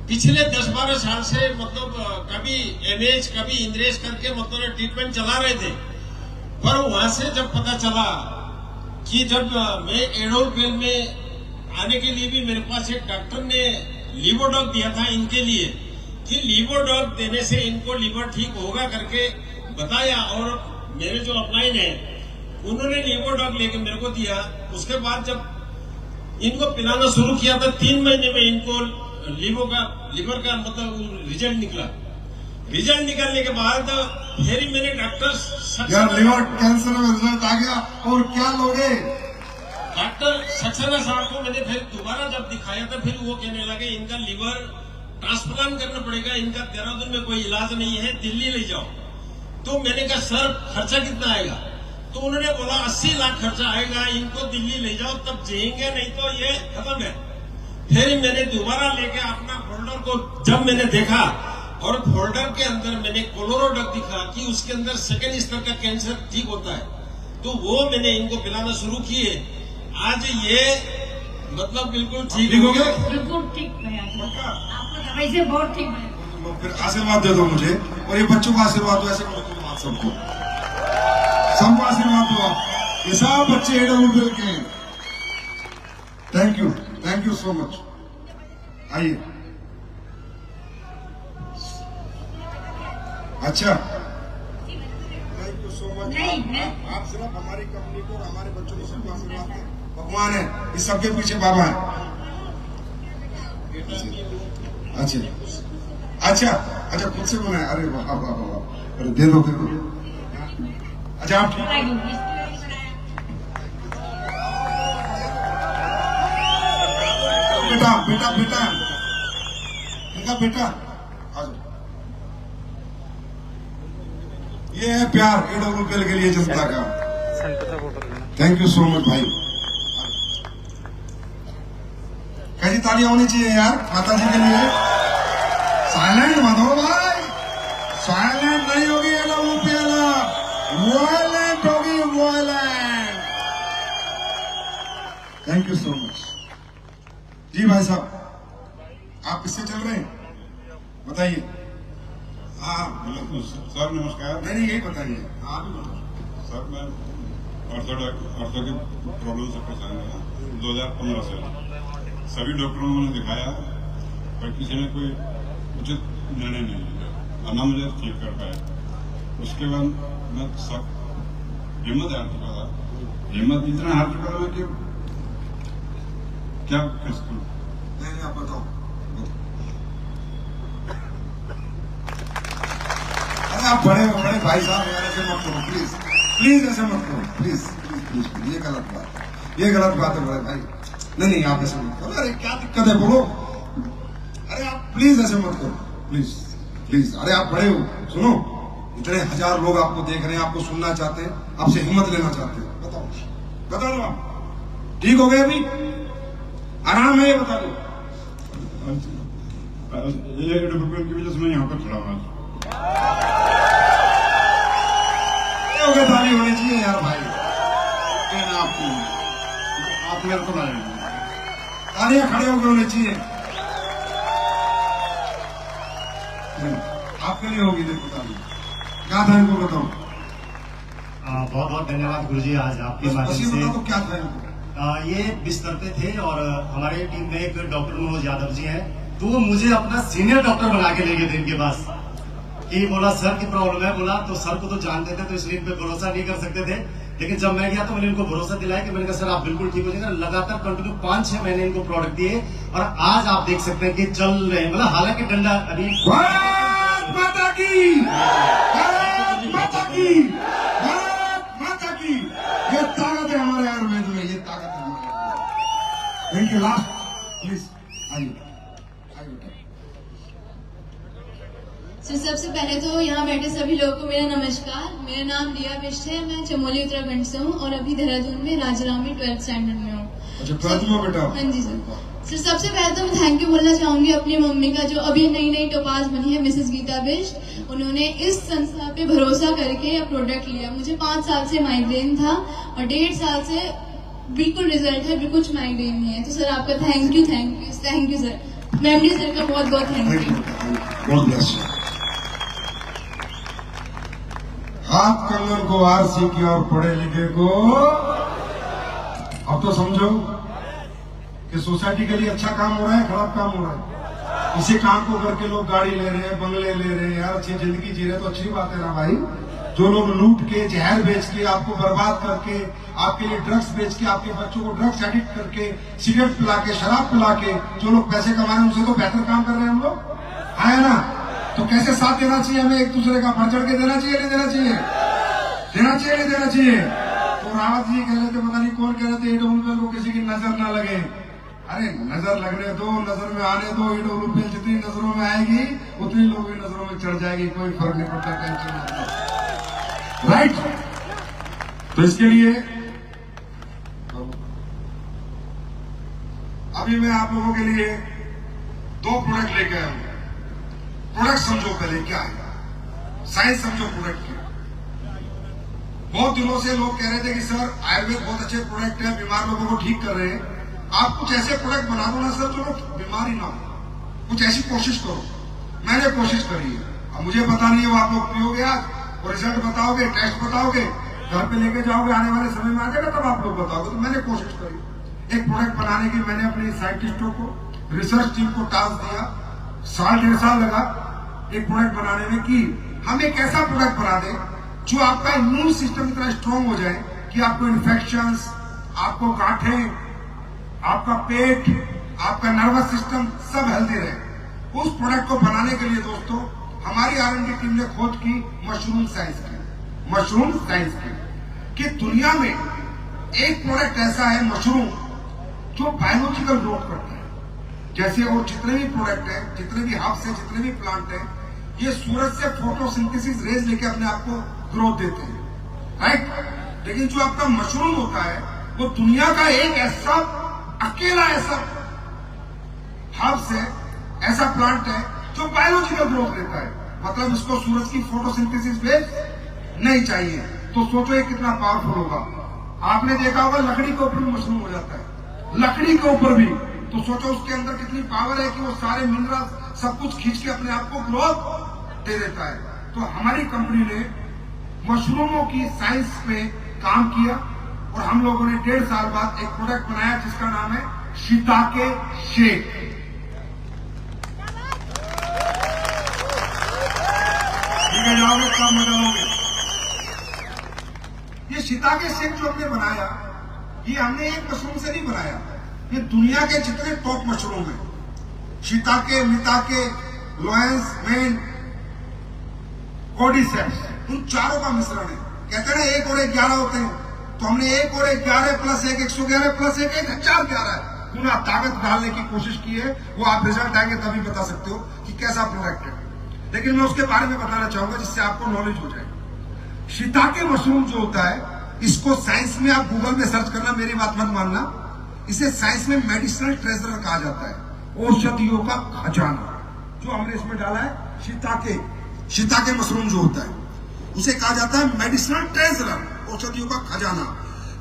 पिछले 10-12 साल से मतलब कभी एमएच कभी इंद्रेश करके मतलब ट्रीटमेंट चला रहे थे। पर वहां से जब पता चला कि जब मैं एडोलफेल में आने के लिए भी मेरे पास एक डॉक्टर ने लीवोडॉग दिया था इनके लिए, कि लीवोडॉग देने से इनको लीवर ठीक होगा करके बताया। और मेरे जो अपलाइन है उन्होंने लीवोडॉग लेके मेरे को दिया। उसके बाद जब इनको पिलाना शुरू किया था, 3 महीने में इनको लीवर का मतलब रिजल्ट निकला। रिजल्ट निकलने के बाद फिर मैंने डॉक्टर यार लीवर कैंसर में रिजल्ट आ गया और क्या लोगे? डॉक्टर सक्सेना साहब को मैंने फिर दोबारा जब दिखाया था, फिर वो कहने लगे इनका लीवर ट्रांसप्लांट करना पड़ेगा, इनका देहरादून में कोई इलाज नहीं है, दिल्ली ले जाओ। तो मैंने कहा सर खर्चा कितना आएगा? तो उन्होंने बोला 80 लाख खर्चा आएगा, इनको दिल्ली ले जाओ तब जिएंगे, नहीं तो ये खत्म है। फिर मैंने दोबारा लेके अपना फोल्डर को जब मैंने देखा और फोल्डर के अंदर मैंने कोलोरोडॉग दिखा कि उसके अंदर 2nd स्तर का कैंसर ठीक होता है, तो वो मैंने इनको पिलाना शुरू किए। आज ये मतलब बिल्कुल ठीक हो गया, बिल्कुल ठीक है, आपको दवाई से बहुत ठीक है। फिर आशीर्वाद दे दो मुझे, और ये बच्चों का आशीर्वाद दो, ऐसे करो तुम सबको आशीर्वाद दो। ये सब बच्चे AWL के हैं। Thank you so much. आइए। अच्छा, थैंक यू सो मच। आप सिर्फ हमारी कंपनी को और हमारे बच्चों को सबको आशीर्वाद दें। भगवान है, इस सबके पीछे बाबा है। अच्छा खुद से बनाया। अरे वाह वाह वाह, अरे दे दो। अच्छा आप बेटा इनका बेटा आ जाओ। ये है प्यार AWL के लिए जनता का। थैंक यू सो मच भाई। कैसी तालियां होनी चाहिए यार माता जी के लिए। साइलेंट मत हो भाई, साइलेंट नहीं होगी AWL, वॉयलेंट होगी violent. Thank you so much जी भाई साहब। आप किससे चल रहे हैं बताइए। हाँ सर नमस्कार। नहीं यही बताइए आप ही बताओ। सर मैं ऑर्थो की प्रॉब्लम से परेशान हूँ 2015 से। सभी डॉक्टरों को मैंने दिखाया पर किसी ने कोई उचित निर्णय नहीं लिया और ना मुझे ठीक कर पाया। उसके बाद मैं सब हिम्मत हार चुका था। हिम्मत इतना हार चुका था कि क्या कर सकूं। नहीं आप बताओ। अरे आप बड़े भाई साहब यार ऐसे मत करो प्लीज ऐसे मत करो प्लीज। ये गलत बात है बड़े भाई। नहीं आप ऐसे मत करो। अरे क्या दिक्कत है बोलो। अरे आप प्लीज ऐसे मत करो प्लीज। अरे आप बड़े हो, सुनो इतने हजार लोग आपको देख रहे हैं, आपको सुनना चाहते हैं, आपसे हिम्मत लेना चाहते हैं। बताओ ना आप ठीक हो गए अभी आराम है ये बता दो। ये AWL की वजह से मैं यहाँ पर खड़ा हूँ। ताली होनी चाहिए यार भाई। आप मेरे को लाए तालियां खड़े होकर होनी चाहिए। आपके लिए होगी देखो ताली। क्या था इनको बताओ। बहुत बहुत धन्यवाद गुरुजी। आज आपके माध्यम से तो क्या था इनको। ये बिस्तर पे थे और हमारे टीम में एक डॉक्टर मनोज यादव जी हैं, तो वो मुझे अपना सीनियर डॉक्टर बना के ले गए थे इनके पास कि बोला सर की प्रॉब्लम है। बोला तो सर को तो जानते थे तो इसलिए इन पे भरोसा नहीं कर सकते थे, लेकिन जब मैं गया तो मैंने इनको भरोसा दिलाया कि मैंने कहा सर आप बिल्कुल ठीक हो जाएगा। लगातार कंटिन्यू 5-6 महीने इनको प्रोडक्ट दिए और आज आप देख सकते हैं कि चल रहे हैं। मतलब हालांकि डंडा अभी माता की ये ताकत है हमारे आयुर्वेद में। ये ताकत है हमारे। Thank you. लास्ट प्लीज आइए। सर सबसे पहले तो यहाँ बैठे सभी लोगों को मेरा नमस्कार। मेरा नाम रिया बिष्ट है, मैं चमोली उत्तराखंड से हूँ और अभी देहरादून में राजाराम में 12th स्टैंडर्ड में हूँ। अच्छा 12th में बेटा। हाँ जी सर सबसे पहले तो मैं थैंक यू बोलना चाहूंगी अपनी मम्मी का जो अभी नई टोपाज बनी है, मिसेस गीता बिष्ट। उन्होंने इस संस्था पे भरोसा करके यह प्रोडक्ट लिया। मुझे 5 साल से माइग्रेन था और 1.5 साल से बिल्कुल रिजल्ट है, बिल्कुल कुछ माइग्रेन नहीं है। तो सर आपका thank you sir. Memory sir का बहुत बहुत थैंक यू। हाथ कंगन को आरसी की और पढ़े लिखे को अब तो समझो कि सोसाइटी के लिए अच्छा काम हो रहा है खराब काम हो रहा है। इसी काम को करके लोग गाड़ी ले रहे हैं, बंगले ले रहे हैं यार, अच्छी जिंदगी जी रहे तो अच्छी बात है ना भाई। जो लोग लूट के जहर बेच के आपको बर्बाद करके आपके लिए ड्रग्स बेच के आपके बच्चों को ड्रग्स एडिक्ट करके सिगरेट पिला के शराब पिला के जो लोग पैसे कमा रहे हैं उनसे तो बेहतर काम कर रहे हैं हम लोग, है ना। तो कैसे साथ देना चाहिए हमें एक दूसरे का, बढ़ चढ़ के देना चाहिए नहीं देना चाहिए, देना चाहिए नहीं देना चाहिए। तो रावत जी कह रहे थे, पता नहीं कौन कह रहे थे, AWL को किसी की नजर ना लगे। अरे नजर लगने दो, नजर में आने दो। AWL जितनी नजरों में आएगी उतनी लोगों की नजरों में चढ़ जाएगी, कोई फर्क नहीं पड़ता, टेंशन मत। राइट। तो इसके लिए अभी मैं आप लोगों के लिए 2 प्रोडक्ट लेके आया हूं। प्रोडक्ट समझो पहले क्या है, साइंस समझो प्रोडक्ट की। बहुत दिनों से लोग कह रहे थे कि सर आयुर्वेद बहुत अच्छे प्रोडक्ट है, बीमार लोगों को ठीक कर रहे हैं। आप कुछ ऐसे प्रोडक्ट बना दो ना सर जो लोग बीमार ही ना हो, कुछ ऐसी कोशिश करो। मैंने कोशिश करी है, अब मुझे पता नहीं है वो आप लोग पियोगे आज और रिजल्ट बताओगे, टेस्ट बताओगे, घर पे लेके जाओगे, आने वाले समय में आ जाएगा, तब आप लोग बताओगे। तो मैंने कोशिश करी एक प्रोडक्ट बनाने की। मैंने अपने साइंटिस्टों को, रिसर्च टीम को टास्क दिया, 1.5 साल लगा एक प्रोडक्ट बनाने में कि हम एक ऐसा प्रोडक्ट बना दें जो आपका इम्यून सिस्टम इतना स्ट्रांग हो जाए कि आपको इन्फेक्शंस, आपको गांठें, आपका पेट, आपका नर्वस सिस्टम सब हेल्दी रहे। उस प्रोडक्ट को बनाने के लिए दोस्तों हमारी R&D टीम ने खोज की मशरूम साइंस की कि दुनिया में एक प्रोडक्ट ऐसा है मशरूम जो बायोलॉजिकल ग्रोथ करता है। जैसे और जितने भी प्रोडक्ट है, जितने भी हर्ब्स है, जितने भी प्लांट है, ये सूरज से फोटोसिंथेसिस रेज लेके अपने आप को ग्रोथ देते हैं, राइट। लेकिन जो आपका मशरूम होता है वो दुनिया का एक ऐसा अकेला ऐसा हर्ब्स है, ऐसा प्लांट है जो बायोलॉजिकल ग्रोथ देता है। मतलब इसको सूरज की फोटोसिंथेसिस रेज नहीं चाहिए। तो सोचो ये कितना पावरफुल होगा। आपने देखा होगा लकड़ी के ऊपर भी मशरूम हो जाता है, लकड़ी के ऊपर भी। तो सोचो उसके अंदर कितनी पावर है कि वो सारे मिनरल सब कुछ खींच के अपने आप को ग्रोथ दे देता है। तो हमारी कंपनी ने मशरूमों की साइंस पे काम किया और हम लोगों ने 1.5 साल बाद एक प्रोडक्ट बनाया जिसका नाम है शिताके शेक। ठीक है, जाओगे काम मजा लोगे। ये शिताके शेक जो हमने बनाया, ये हमने एक मशरूम से नहीं बनाया, ये दुनिया के जितने टॉप मशरूम हैं, शिताके, मिताके, लोएंस, मेन, कोर्डिसेप्स, उन चारों का मिश्रण है। कहते हैं 1 और 1 11 होते हैं, तो हमने 1 और 1 11 प्लस 1 111 प्लस 1 1011 गुना ताकत डालने की कोशिश की है। वो आप रिजल्ट आएंगे तभी बता सकते हो कि कैसा प्रोडक्ट है। लेकिन मैं उसके बारे में बताना चाहूंगा जिससे आपको नॉलेज हो जाए। शिताके मशरूम जो होता है, इसको साइंस में आप गूगल में सर्च करना, मेरी बात मत मानना, इसे साइंस में मेडिसिनल ट्रेजर कहा जाता है, औषधियों का खजाना। जो हमने इसमें डाला है शिताके मशरूम जो होता है उसे कहा जाता है मेडिसिनल ट्रेजर, औषधियों का खजाना।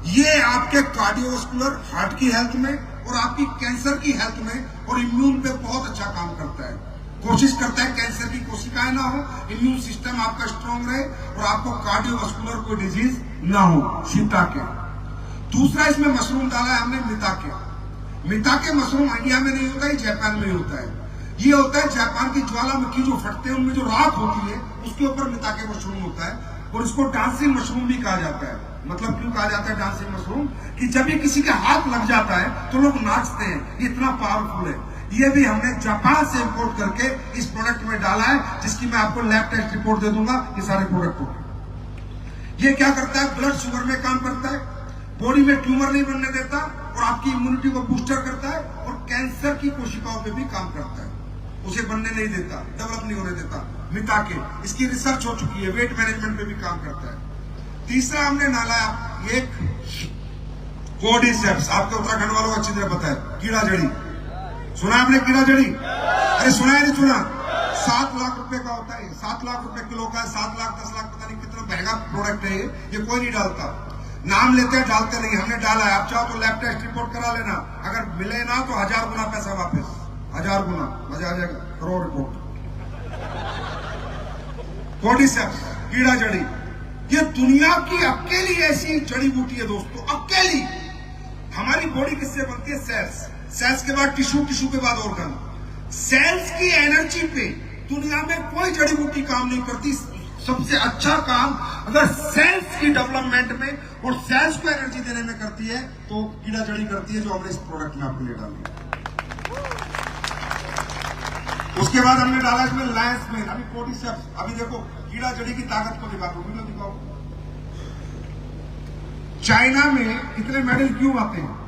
ये आपके कार्डियोवास्कुलर, हार्ट की हेल्थ में और आपकी कैंसर की हेल्थ में और इम्यून पे बहुत अच्छा काम करता है। कोशिश करता है कैंसर की कोशिकाएं ना हो, इम्यून सिस्टम आपका स्ट्रांग रहे और आपको कार्डियोवास्कुलर कोई डिजीज ना हो। शिताके। दूसरा इसमें मशरूम डाला है हमने मिताके मशरूम इंडिया में नहीं होता है, जापान में होता है। ये होता है जापान की ज्वालामुखी जो फटते हैं उनमें जो राख होती है उसके ऊपर मिताके मशरूम होता है और इसको डांसिंग मशरूम भी कहा जाता है। मतलब क्यों कहा जाता है डांसिंग मशरूम? कि जब ये किसी के हाथ लग जाता है तो लोग नाचते हैं, इतना पावरफुल है। ये भी हमने जापान से इंपोर्ट करके इस प्रोडक्ट में डाला है, जिसकी मैं आपको लैब टेस्ट रिपोर्ट दे दूंगा। ये सारे प्रोडक्ट को ये क्या करता है, ब्लड शुगर में काम करता है, बॉडी में ट्यूमर नहीं बनने देता और आपकी इम्यूनिटी को बूस्टर करता है और कैंसर की कोशिकाओं पे भी काम करता है, उसे बनने नहीं देता, डेवलप नहीं होने देता। मिताके, इसकी रिसर्च हो चुकी है, वेट मैनेजमेंट पे भी काम करता है। तीसरा हमने डाला एक कोर्डिसेप्स, आपके उत्तराखंड वालों को अच्छी तरह पता है, कीड़ा जड़ी। सुना आपने कीड़ा जड़ी? अरे सुना है नहीं सुना? 7 लाख रुपए का होता है, 7 लाख रुपए किलो का है, 7 लाख 10 लाख, पता नहीं कितना महंगा प्रोडक्ट है ये कोई नहीं डालता। नाम लेते हैं, डालते नहीं, हमने डाला है। आप चाहो तो लैब टेस्ट रिपोर्ट करा लेना, अगर मिले ना तो 1000 गुना पैसा वापस, 1000 गुना, मजा आ जाएगा, करो रिपोर्ट। कोर्डिसेप्स, कीड़ा जड़ी, ये दुनिया की अकेली ऐसी जड़ी बूटी है दोस्तों, अकेली। हमारी बॉडी किससे बनती है? सेल्स के बाद टिश्यू, टिश्यू के बाद ऑर्गन। सेल्स की एनर्जी पे दुनिया में कोई जड़ी बूटी काम नहीं करती। सबसे अच्छा काम अगर सेल्स की डेवलपमेंट में और सेल्स को एनर्जी देने में करती है तो कीड़ा जड़ी करती है, जो हमने इस प्रोडक्ट में आपके लिए डाली। उसके बाद हमने डाला इसमें लायंस मेन, अभी कोर्डिसेप्स। अभी देखो कीड़ा जड़ी की ताकत को दिखाओ, वीडियो दिखाओ। चाइना में इतने मेडल क्यों आते हैं,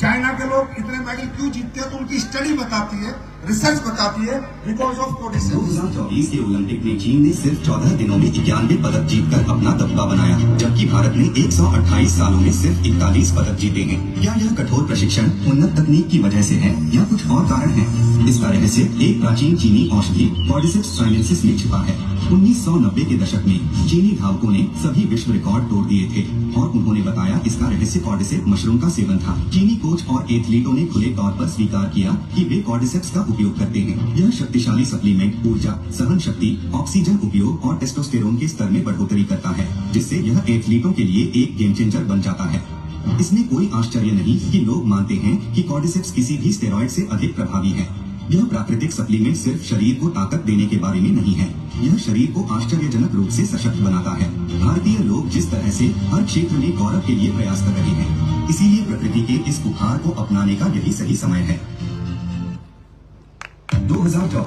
चाइना के लोग इतने मेडल क्यों जीतते हैं? तो उनकी स्टडी बताती है, रिसर्च बताती है, बिकॉज ऑफ कोर्डिसेप्स। 2024 के ओलंपिक में चीन ने सिर्फ 14 दिनों में 91 पदक जीतकर अपना दबदबा बनाया, जबकि भारत ने 128 सालों में सिर्फ 41 पदक जीते हैं। क्या यह कठोर प्रशिक्षण, उन्नत तकनीक की वजह से है या कुछ और कारण है? इसका रहस्य एक प्राचीन चीनी औषधि कोर्डिसेप्स चाइनेंसिस में छिपा है। 1990 के दशक में चीनी धावकों ने सभी विश्व रिकॉर्ड तोड़ दिए थे और उन्होंने बताया इसका रहस्य कॉर्डिसेप मशरूम का सेवन था। चीनी कोच और एथलीटों ने खुले तौर पर स्वीकार किया कि वे कॉर्डिसेप्स का उपयोग करते हैं। यह शक्तिशाली सप्लीमेंट ऊर्जा, सहन शक्ति, ऑक्सीजन उपयोग और टेस्टोस्टेरोन के स्तर में बढ़ोतरी करता है, जिससे यह एथलीटों के लिए एक गेम चेंजर बन जाता है। इसमें कोई आश्चर्य नहीं कि लोग मानते हैं कि कॉर्डिसेप्स किसी भी स्टेरॉइड से अधिक प्रभावी है। यह प्राकृतिक सप्लीमेंट सिर्फ शरीर को ताकत देने के बारे में नहीं है, यह शरीर को आश्चर्यजनक रूप से सशक्त बनाता है। भारतीय लोग जिस तरह से हर क्षेत्र में गौरव के लिए प्रयास कर रहे हैं, इसीलिए प्रकृति के इस उपहार को अपनाने का यही सही समय है। 2014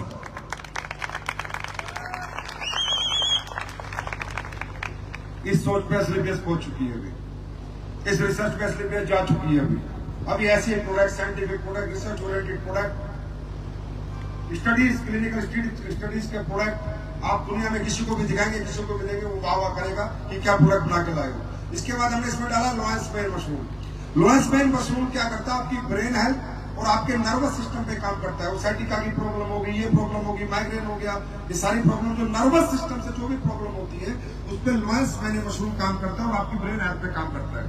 इस सोच पे एसलीपीएस पहुंच चुकी है, अभी इस रिसर्च पे एसलीपीएस जा चुकी है। अभी ऐसी product, scientific product, research oriented product, studies, clinical studies के प्रोडक्ट आप दुनिया में किसी को भी दिखाएंगे, किसी को भी देंगे, वो वाह वाह करेगा कि क्या प्रोडक्ट बना के लाएगा। इसके बाद हमने इसमें डाला लॉरेंस पेन मशरूम। लॉरेंस पेन मशरूम क्या करता है, आपकी ब्रेन हेल्थ और आपके नर्वस सिस्टम पे काम करता है। वो साइटिका की प्रॉब्लम होगी, ये प्रॉब्लम होगी, माइग्रेन हो गया, ये सारी प्रॉब्लम जो नर्वस सिस्टम से जो भी प्रॉब्लम होती है उस पर लॉरेंस पेन मशरूम काम करता है और आपकी ब्रेन हेल्थ पे काम करता है।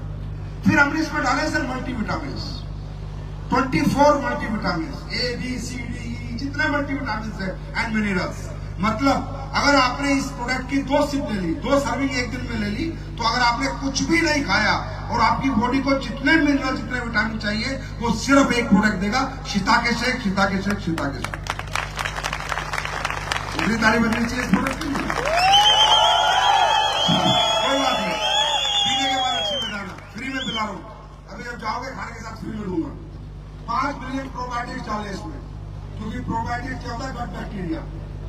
फिर हमने इसमें डाले sir multivitamin, 24 multivitamin, A B C D E, जितने मल्टीविटामिन है एंड मिनरल्स। मतलब अगर आपने इस प्रोडक्ट की 2 सिप ले ली, 2 सर्विंग एक दिन में ले ली, तो अगर आपने कुछ भी नहीं खाया और आपकी बॉडी को जितने मिनरल, जितने विटामिन चाहिए, वो सिर्फ एक प्रोडक्ट देगा, shiitake shake, shiitake shake, shiitake shake. इतनी तारीफ बदलनी चाहिए इस प्रोडक्ट के लिए। कोई बात नहीं, पीने के बाद अच्छे में जाना, फ्री में पिला रहा हूं। अभी जब जाओगे खाने के साथ फ्री में दूंगा। 5 बिलियन प्रोबायोटिक्स डाले इसमें, क्योंकि प्रोबायोटिक्स क्या होता है, गट बैक्टीरिया।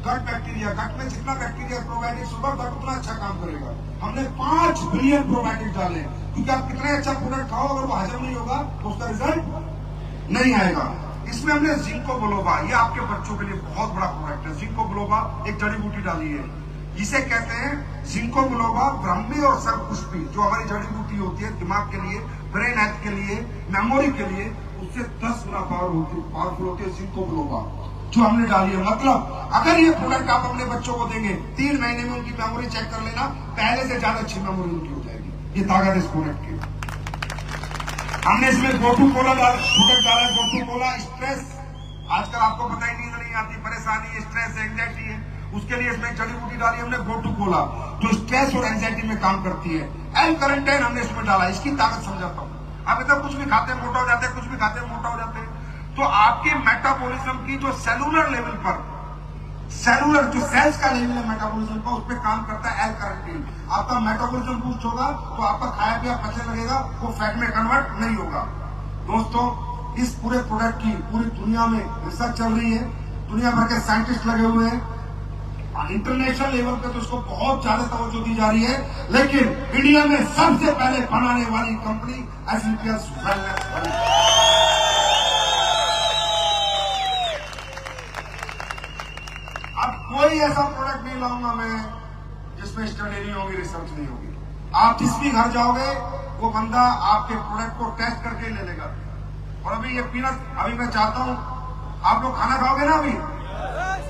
गट बैक्टीरिया, गट में जितना बैक्टीरिया प्रोबायोटिक्स होगा, गट उतना अच्छा काम करेगा। हमने 5 बिलियन प्रोबायोटिक्स डाले, क्योंकि आप कितने अच्छा प्रोडक्ट खाओ, अगर वो हजम नहीं होगा तो उसका रिजल्ट नहीं आएगा। इसमें हमने जिंको बिलोबा, ये आपके बच्चों के लिए बहुत बड़ा प्रोडक्ट है। जिंको बिलोबा एक जड़ी बूटी डाली है, इसे कहते हैं जिंको बिलोबा ब्राह्मी और सर्वपुष्पी, जो हमारी जड़ी बूटी होती है दिमाग के लिए, ब्रेन हेल्थ के लिए, मेमोरी के लिए, उससे 10 गुना पावरफुल होती है जिंको बिलोबा, जो हमने डाली है। मतलब अगर ये प्रोडक्ट आप अपने बच्चों को देंगे, 3 महीने में उनकी मेमोरी चेक कर लेना, पहले से ज्यादा अच्छी मेमोरी उनकी हो जाएगी। ये ताकत है इस प्रोडक्ट की। हमने इसमें गोटू कोला प्रोडक्ट डाला, गोटू कोला। स्ट्रेस, आजकल आपको पता ही नींद नहीं आती, परेशानी, स्ट्रेस, एंग्जाइटी है, उसके लिए इसमें जड़ी बूटी डाली हमने गोटू कोला, जो स्ट्रेस और एंग्जाइटी में काम करती है। एल-कैरोटीन हमने इसमें डाला, इसकी ताकत समझाता हूँ। आप इतना कुछ भी खाते हैं मोटा हो जाते हैं, कुछ भी खाते हैं मोटा हो जाते हैं, तो आपके मेटाबॉलिज्म की जो सेलुलर लेवल पर, सेलुलर जो सेल्स का लेवल है मेटाबॉलिज्म का, उस पर काम करता है एल-कैरोटीन। आपका मेटाबॉलिज्म बूस्ट होगा तो आपका खाया पिया पचने लगेगा, वो फैट में कन्वर्ट नहीं होगा। दोस्तों, इस पूरे प्रोडक्ट की पूरी दुनिया में रिसर्च चल रही है, दुनिया भर के साइंटिस्ट लगे हुए हैं, इंटरनेशनल लेवल पे तो इसको बहुत ज्यादा तवज्जो दी जा रही है, लेकिन इंडिया में सबसे पहले बनाने वाली कंपनी एसलीपीएस वेलनेस बनी। अब कोई ऐसा प्रोडक्ट नहीं लाऊंगा मैं जिसमें स्टडी नहीं होगी, रिसर्च नहीं होगी। आप जिस भी घर जाओगे, वो बंदा आपके प्रोडक्ट को टेस्ट करके ले लेगा। और अभी ये पीनट, अभी मैं चाहता हूं आप लोग खाना खाओगे ना, अभी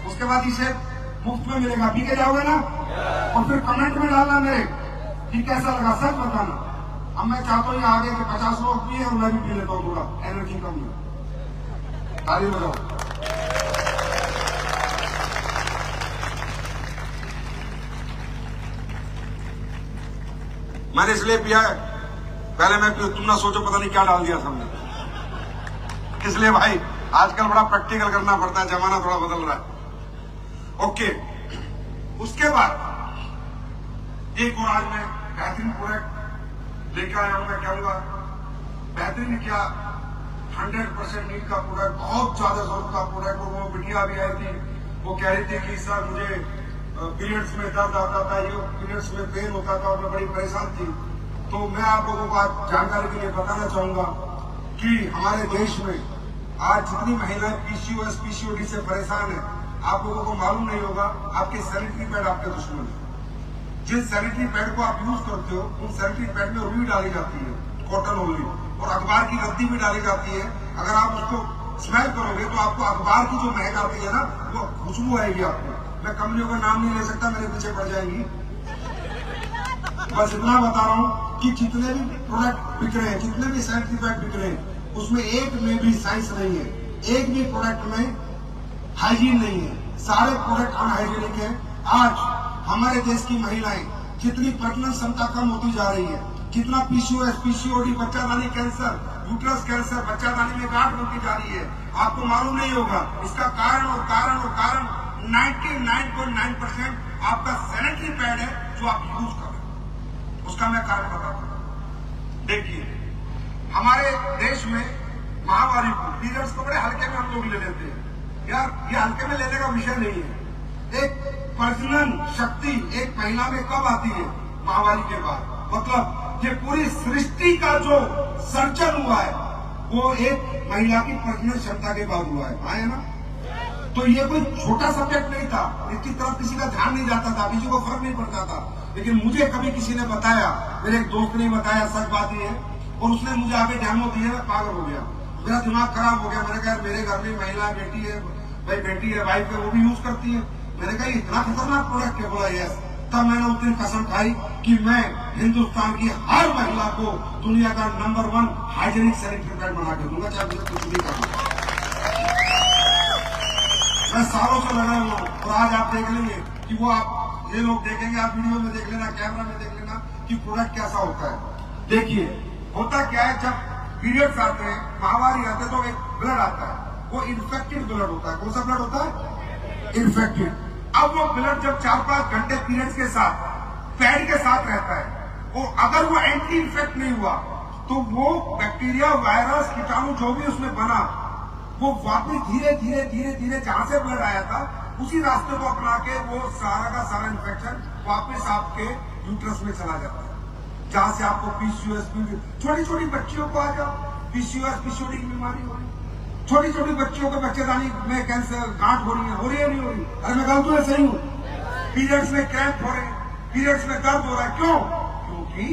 उसके बाद इसे मुफ्त में मिलेगा, पी के जाओगे ना, और फिर कमेंट में डालना मेरे कि कैसा लगा, सब बताना। अब मैं चाहता हूँ आगे के 50 लोग पिए और मैं भी पी लेता हूँ, थोड़ा एनर्जी कम है। ताली बजाओ। मैंने इसलिए पिया है, पहले मैं तुम ना सोचो पता नहीं क्या डाल दिया हमने, इसलिए भाई आजकल बड़ा प्रैक्टिकल करना पड़ता है, जमाना थोड़ा बदल रहा है। ओके, उसके बाद एक और आज मैं बेहतरीन प्रोडक्ट लेकर आया हूं। मैं कहूंगा बेहतरीन क्या, 100% नीट का प्रोडक्ट, बहुत ज्यादा जरूरत का प्रोडक्ट। और वो बिटिया भी आई थी, वो कह रही थी कि सर मुझे पीरियड्स में दर्द आता था, ये पीरियड्स में पेन होता था और मैं बड़ी परेशान थी। तो मैं आप लोगों को आज जानकारी के लिए बताना चाहूंगा कि हमारे देश में आज जितनी महिलाएं पीसीओएस, पीसीओडी से परेशान है, आप लोगों को मालूम नहीं होगा, आपके सैनिटरी पैड आपके दुश्मन है। जिस सैनिटरी पैड को आप यूज करते हो, उन सैनिटरी पैड में रुई डाली जाती है, कॉटन ओनली, और अखबार की गद्दी भी डाली जाती है। अगर आप उसको स्मेल करोगे तो आपको अखबार की जो महक आती है ना, वो खुशबू आएगी आपको। मैं कंपनियों का नाम नहीं ले सकता, मेरे पीछे पड़ जाएंगी। बस इतना बता रहा हूँ कि जितने भी प्रोडक्ट बिक रहे हैं, जितने भी साइड इफेक्ट बिक रहे हैं, उसमें एक में भी साइंस नहीं है, एक भी प्रोडक्ट में हाइजीन नहीं है, सारे प्रोडक्ट अनहाइजीनिक है। आज हमारे देश की महिलाएं जितनी प्रजनन क्षमता कम होती जा रही है, जितना पीसीओएस, पीसीओडी, बच्चादानी कैंसर, यूट्रस कैंसर, बच्चादानी में गांठ बनती जा रही है, आपको मालूम नहीं होगा। इसका कारण 99.9% आपका सैनिटरी पैड है जो आप यूज कर रहे हैं। उसका मैं कारण बताता हूं। देखिए, हमारे देश में महामारी को, पीरियड्स को बड़े हल्के में हम लोग ले लेते हैं। यार, ये हल्के में लेने का विषय नहीं है। एक प्रजनन शक्ति एक महिला में कब आती है? महामारी के बाद। मतलब ये पूरी सृष्टि का जो सर्जन हुआ है वो एक महिला की प्रजनन क्षमता के बाद हुआ है ना। तो ये कोई छोटा सब्जेक्ट नहीं था, इसकी तरफ किसी का ध्यान नहीं जाता था, किसी को फर्क नहीं पड़ता था। लेकिन मुझे कभी किसी ने बताया, मेरे एक दोस्त ने बताया, सच बात ये है, और उसने मुझे आगे डेमो दिया, मैं पागल हो गया, मेरा दिमाग खराब हो गया। मैंने कहा मेरे घर में महिला बेटी है, भाई बेटी है, वाइफ है, वो भी यूज करती है। मैंने कहा इतना खतरनाक प्रोडक्ट है? बोला यस। तब मैंने उस दिन कसम खाई कि मैं हिंदुस्तान की हर महिला को दुनिया का नंबर 1 हाइजीनिक सैनिटरी पैड बना के दूंगा, चाहे मुझे कुछ भी करना। मैं सालों से लगा हुआ हूं, और आज आप देख लेंगे कि वो आप ये लोग देखेंगे, आप वीडियो में देख लेना, कैमरा में देख लेना कि प्रोडक्ट कैसा होता है। देखिए, होता क्या है, जब पीरियड्स आते हैं, महामारी आते हैं, तो एक ब्लड आता है, वो इन्फेक्टेड ब्लड होता है। कौन सा ब्लड होता है? इन्फेक्टेड। अब वो ब्लड जब 4-5 घंटे पीरियड्स के साथ पैड के साथ रहता है, और अगर वो एंटी इन्फेक्ट नहीं हुआ तो वो बैक्टीरिया, वायरस, कीटाणु जो भी उसमें बना, वो वापस धीरे धीरे जहां से ब्लड आया था उसी रास्ते को अपना के वो सारा का सारा इन्फेक्शन वापस आपके यूट्रस में चला जाता है, जहां से आपको पीसीओएस, छोटी छोटी बच्चियों को आ जाओ पीसीओएस, पीसीओडी की बीमारी हो रही, छोटी छोटी बच्चियों को बच्चेदानी में कैंसर, गांठ हो रही है नहीं हो रही? अरे मैं गलत हूं, सही हूं? पीरियड्स में क्रैम्प हो रहे हैं, पीरियड्स में दर्द हो रहा है, क्यों? क्योंकि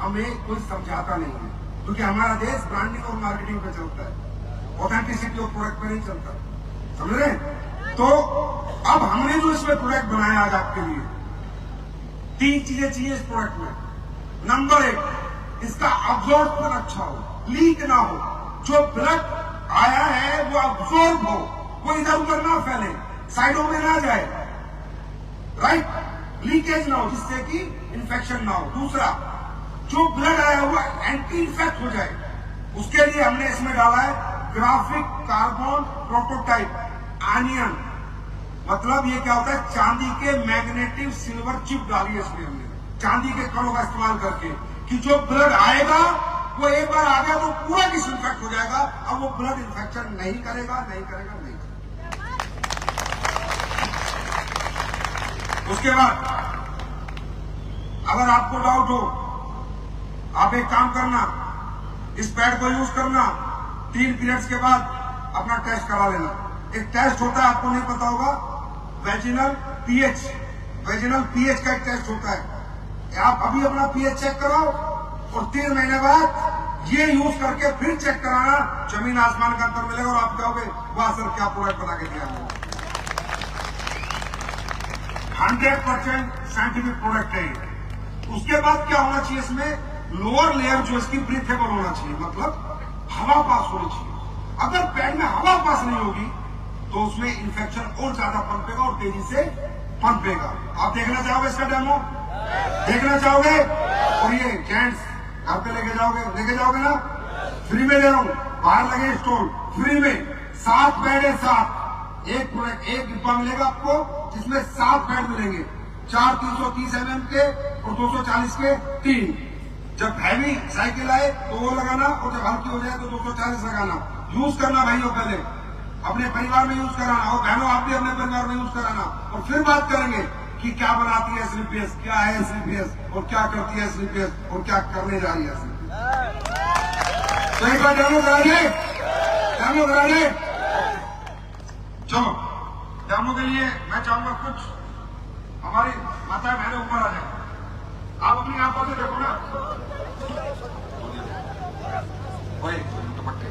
हमें कोई समझाता नहीं है, क्योंकि हमारा देश ब्रांडिंग और मार्केटिंग पे चलता है, ऑथेंटिसिटी ऑफ प्रोडक्ट पे नहीं चलता। समझ रहे? तो अब हमने जो इसमें प्रोडक्ट बनाया आज आपके लिए, 3 चीजें चाहिए इस प्रोडक्ट में। नंबर 1, इसका अब्जॉर्प्शन अच्छा हो, लीक ना हो, जो ब्लड आया है वो अब्सॉर्ब हो, वो इधर उधर ना फैले, साइडों में ना जाए, राइट? लीकेज ना हो, जिससे कि इन्फेक्शन ना हो। दूसरा, जो ब्लड आया हुआ एंटी इन्फेक्ट हो जाए, उसके लिए हमने इसमें डाला है ग्राफिक कार्बन प्रोटोटाइप आनियन। मतलब ये क्या होता है? चांदी के मैग्नेटिक सिल्वर चिप डाली है इसमें हमने, चांदी के कणों का इस्तेमाल करके, कि जो ब्लड आएगा वो एक बार आ गया तो पूरा डिसइंफेक्ट हो जाएगा। अब वो ब्लड इन्फेक्शन नहीं करेगा। उसके बाद अगर आपको डाउट हो, आप एक काम करना, इस पैड को यूज करना, 3 पीरियड्स के बाद अपना टेस्ट करा लेना। एक टेस्ट होता है, आपको नहीं पता होगा, वेजिनल पीएच का एक टेस्ट होता है। आप अभी अपना पीएच चेक कराओ और 3 महीने बाद ये यूज करके फिर चेक कराना, जमीन आसमान का अंतर मिलेगा और आप कहोगे वाह सर क्या प्रोडक्ट बना के दिया। 100% साइंटिफिक प्रोडक्ट है ये। उसके बाद क्या होना चाहिए इसमें? लोअर लेयर जो इसकी ब्रीथेबल होना चाहिए, मतलब हवा पास होनी चाहिए। अगर पैड में हवा पास नहीं होगी तो उसमें इंफेक्शन और ज्यादा पनपेगा और तेजी से पनपेगा। आप देखना चाहोगे इसका डेमो? देखना चाहोगे? और ये जेंट्स घर पे लेके जाओगे ना? फ्री में दे रहा हूं, बाहर लगे स्टोर, फ्री में 7 पैड है, 7। एक प्रोडक्ट, एक डिब्बा मिलेगा आपको जिसमें 7 पैड मिलेंगे, 4 330 mm के और 240 के 3। जब हैवी साइकिल आए तो वो लगाना, और जब हल्की हो जाए तो 240 लगाना। यूज करना भाइयों, पहले अपने परिवार में यूज कराना, और बहनों आप भी अपने परिवार में यूज कराना, और फिर बात करेंगे कि क्या बनाती है एसलीपीएस, क्या है एसलीपीएस, और क्या करती है एसलीपीएस, और क्या करने जा रही है एसलीपीएस। तो एक बार डेमो करा दे। चलो, डेमो के लिए मैं चाहूंगा कुछ हमारी माता बहनें ऊपर आ जाए। आप अपनी आंखों से देखो ना, वही दुपट्टे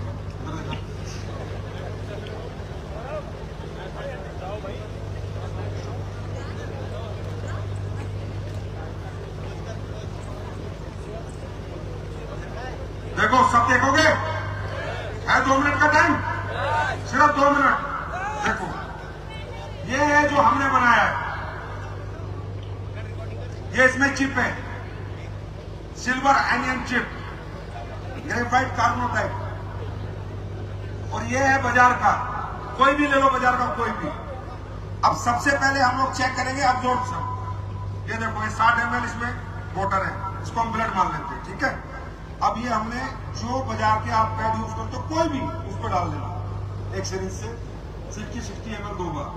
मिनट का टाइम, सिर्फ 2 मिनट। देखो ये है जो हमने बनाया है, ये इसमें चिप है, silver anion chip, graphite carbonite, और ये है बाजार का, कोई भी ले लो बाजार का कोई भी। अब सबसे पहले हम लोग चेक करेंगे अब्जॉर्प्शन। ये देखो ये 60 ml इसमें वाटर है, इसको हम ब्लड मान लेते हैं, ठीक है। अब ये हमने जो बाजार के आप पैड यूज करते हो कोई भी उस पर डाल देना, एक सिरिंज से 60 ml 2 बार,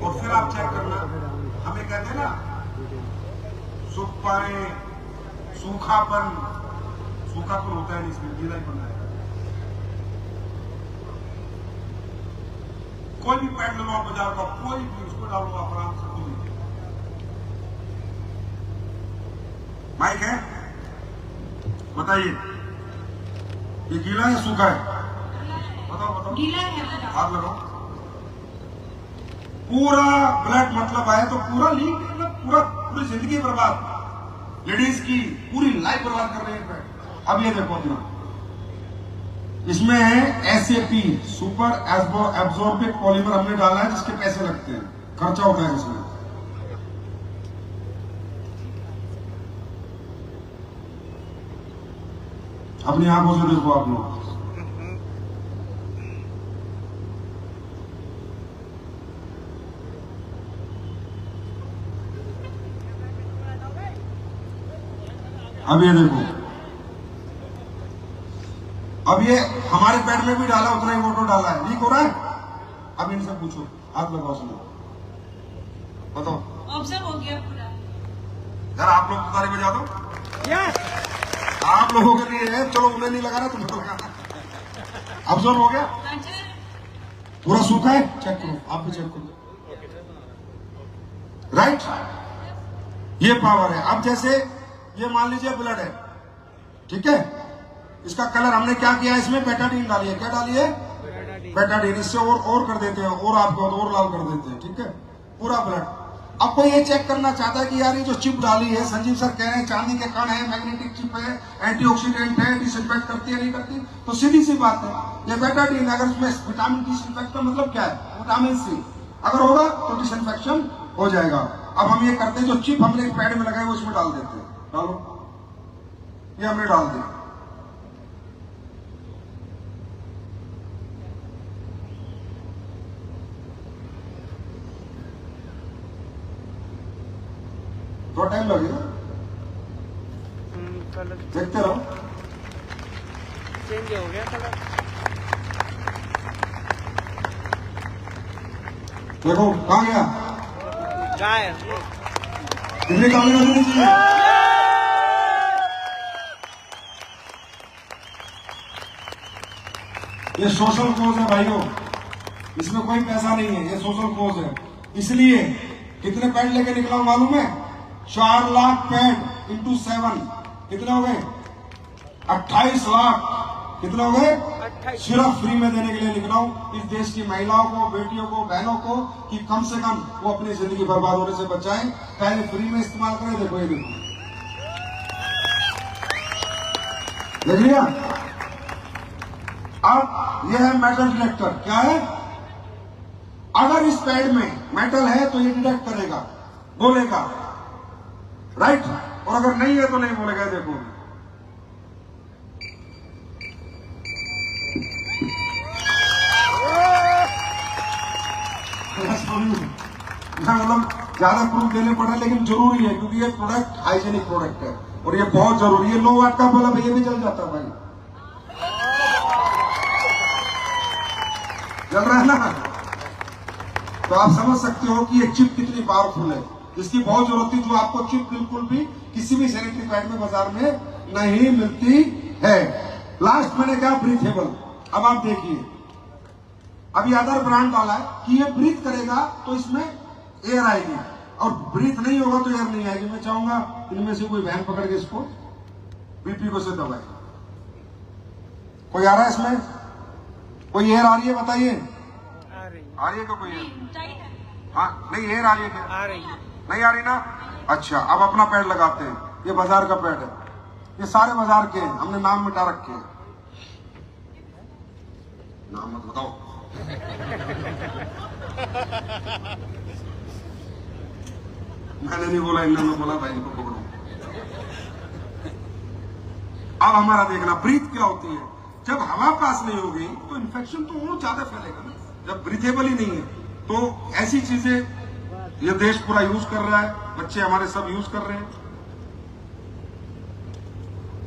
और फिर आप चेक करना। हमें कहते हैं ना सूख पाए, सूखापन होता है इसमें, गीलापन है। कोई भी पैड लो आप बाजार का, कोई भी उसको डालो आप आराम से खुद। माइक है, बताइए ये गीला है सूखा है? बताओ गीला है। हाथ लगाओ। पूरा ब्लड मतलब आया तो पूरा लीक, मतलब पूरी जिंदगी बर्बाद, लेडीज की पूरी लाइफ बर्बाद कर रहे हैं पैड। अब ये देखो अपना, इसमें है SAP, सुपर एब्जॉर्बिक पॉलीमर हमने डाला है, जिसके पैसे लगते हैं, खर्चा होता है इसमें। अपनी आंखों से देखो आप लोग। अब ये देखो, अब ये हमारे पैड में भी डाला, उतना ही वोटो डाला है, लीक हो रहा है। अब इनसे पूछो, हाथ लगाओ, सुनो, बताओ। ऑब्जर्व हो गया पूरा। यार आप लोग ताली बजा दो। आप लोगों के लिए है, चलो उन्हें नहीं लगाना, तुम्हें तो लगाना। ऑब्जर्व हो गया, पूरा सूखा है, चेक करो, आप भी चेक करो, राइट। ये पावर है। अब जैसे ये मान लीजिए ब्लड है, ठीक है, इसका कलर हमने क्या किया, इसमें बेटाडीन डाली है। क्या डाली है? बेटाडीन। इससे और कर देते हैं, और आपको और लाल कर देते हैं, ठीक है, पूरा ब्लड। अब कोई ये चेक करना चाहता है कि यार ये जो चिप डाली है, संजीव सर कह रहे हैं चांदी के कण है, मैग्नेटिक चिप है, एंटीऑक्सीडेंट है, डिसइंफेक्ट करती है नहीं करती, तो सीधी सी बात है ये बेटाडीन, अगर उसमें विटामिन डिसइंफेक्ट का मतलब क्या है, विटामिन C अगर होगा तो डिसइंफेक्शन हो जाएगा। अब हम ये करते हैं, जो चिप हमने पैड में लगाई वो इसमें डाल देते हैं। डालो, ये हमने डाल दिया। थोड़ा टाइम लगेगा, देखते रहो। चेंज हो गया कलर। देखो कहाँ गया, गायब। इतनी कामी नहीं चाहिए। ये सोशल कोज है भाइयों, इसमें कोई पैसा नहीं है, ये सोशल कोज है। इसलिए कितने पैड लेके निकला हूं मालूम है? 4 लाख पैड इंटू 7 कितने हो गए? 28 लाख। कितने हो गए? सिर्फ फ्री में देने के लिए निकला हूं इस देश की महिलाओं को, बेटियों को, बहनों को, कि कम से कम वो अपनी जिंदगी बर्बाद होने से बचाएं, पहले फ्री में इस्तेमाल करें। देखो ये देखो, देख लिया। अब यह है मेटल डिटेक्टर। क्या है? अगर इस पैड में मेटल है तो ये डिटेक्ट करेगा, बोलेगा, राइट, और अगर नहीं है तो नहीं बोलेगा। देखो मतलब ज्यादा प्रूफ देने पड़े, लेकिन जरूरी है क्योंकि ये प्रोडक्ट हाइजेनिक प्रोडक्ट है और ये बहुत जरूरी है। लो वाट का बोला ये भी जल जाता है भाई, जल रहा है ना। तो आप समझ सकते हो कि ये चिप कितनी पावरफुल है। इसकी बहुत जरूरत थी, जो आपको चिप बिल्कुल भी किसी भी सैनिटरी पैड में बाजार में नहीं मिलती है। लास्ट मैंने कहा ब्रीथेबल। अब आप देखिए, अभी अदर ब्रांड डाला है कि ये ब्रीथ करेगा तो इसमें एयर आएगी, और ब्रीथ नहीं होगा तो एयर नहीं आएगी। मैं चाहूंगा इनमें से कोई वैन पकड़ के इसको बीपी को से दबाए। कोई आ रहा है इसमें? कोई एयर आ रही है? बताइए, आ रही है क्या कोई एयर? हाँ, नहीं एयर आ रही है क्या? आ रही है। नहीं आ रही ना? अच्छा, अब अपना पैड लगाते हैं। ये बाजार का पैड है, ये सारे बाजार के हैं, हमने नाम मिटा रखे हैं। नाम मत बताओ। मैंने नहीं बोला, इन्होंने बोला भाई इनको पकड़ो। अब हमारा देखना ब्रीथ क्या होती है। जब हवा पास नहीं होगी तो इन्फेक्शन तो और ज्यादा फैलेगा ना। जब ब्रीथेबल ही नहीं है तो ऐसी चीजें ये देश पूरा यूज कर रहा है, बच्चे हमारे सब यूज कर रहे हैं।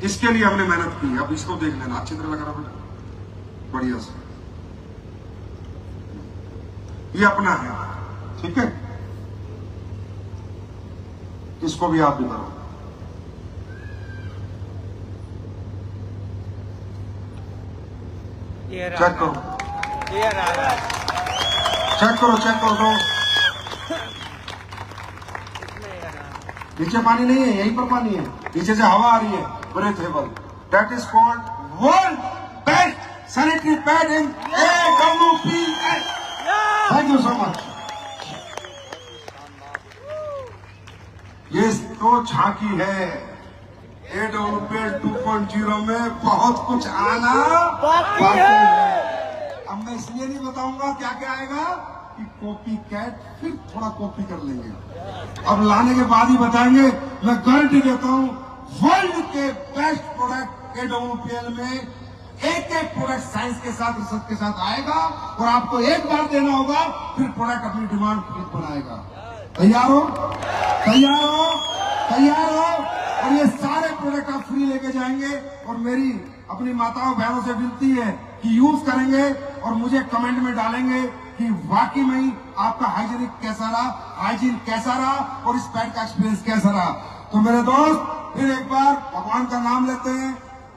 इसके लिए हमने मेहनत की। अब इसको देख लेना, अच्छी तरह लगा रहा बेटा, बढ़िया से। ये अपना है, ठीक है। इसको भी आप भी करो। चेक करो, चेक करो, चेक करो तो। नीचे पानी नहीं है, यहीं पर पानी है। नीचे से हवा आ रही है, breathable. That is called world best sanitary pad in AWPS। Thank you so much. ये तो झांकी है। AWPS 2.0 में बहुत कुछ आना बाकी है। अब मैं इसलिए नहीं बताऊंगा क्या क्या आएगा कि कॉपी कैट फिर थोड़ा कॉपी कर लेंगे। अब लाने के बाद ही बताएंगे। मैं गारंटी देता हूं वर्ल्ड के बेस्ट प्रोडक्ट AWPL में एक एक प्रोडक्ट साइंस के साथ, रिसर्च के साथ आएगा और आपको एक बार देना होगा, फिर प्रोडक्ट अपनी डिमांड खुद बनाएगा। तैयार हो? तैयार हो? तैयार हो? और ये सारे प्रोडक्ट आप फ्री लेके जाएंगे। और मेरी अपनी माताओं बहनों से विनती है कि यूज करेंगे और मुझे कमेंट में डालेंगे कि वाकई में ही आपका हाइजीन कैसा रहा और इस पैड का एक्सपीरियंस कैसा रहा। तो मेरे दोस्त फिर एक बार भगवान का नाम लेते हैं।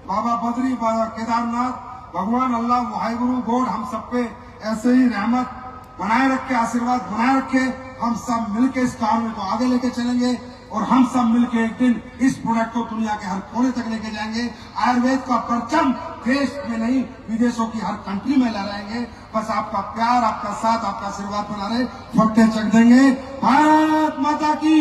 बाबा बद्री, बाबा केदारनाथ, भगवान अल्लाह, वाहिगुरु गॉड हम सब पे ऐसे ही रहमत बनाए रखे, आशीर्वाद बनाए रखे। हम सब मिलके इस काम को आगे लेके चलेंगे और हम सब मिलके एक दिन इस प्रोडक्ट को दुनिया के हर कोने तक लेके जाएंगे। आयुर्वेद का परचम देश में नहीं, विदेशों की हर कंट्री में लहराएंगे। बस आपका प्यार, आपका साथ, आपका आशीर्वाद बना रहे, फट्टे चक देंगे। भारत माता की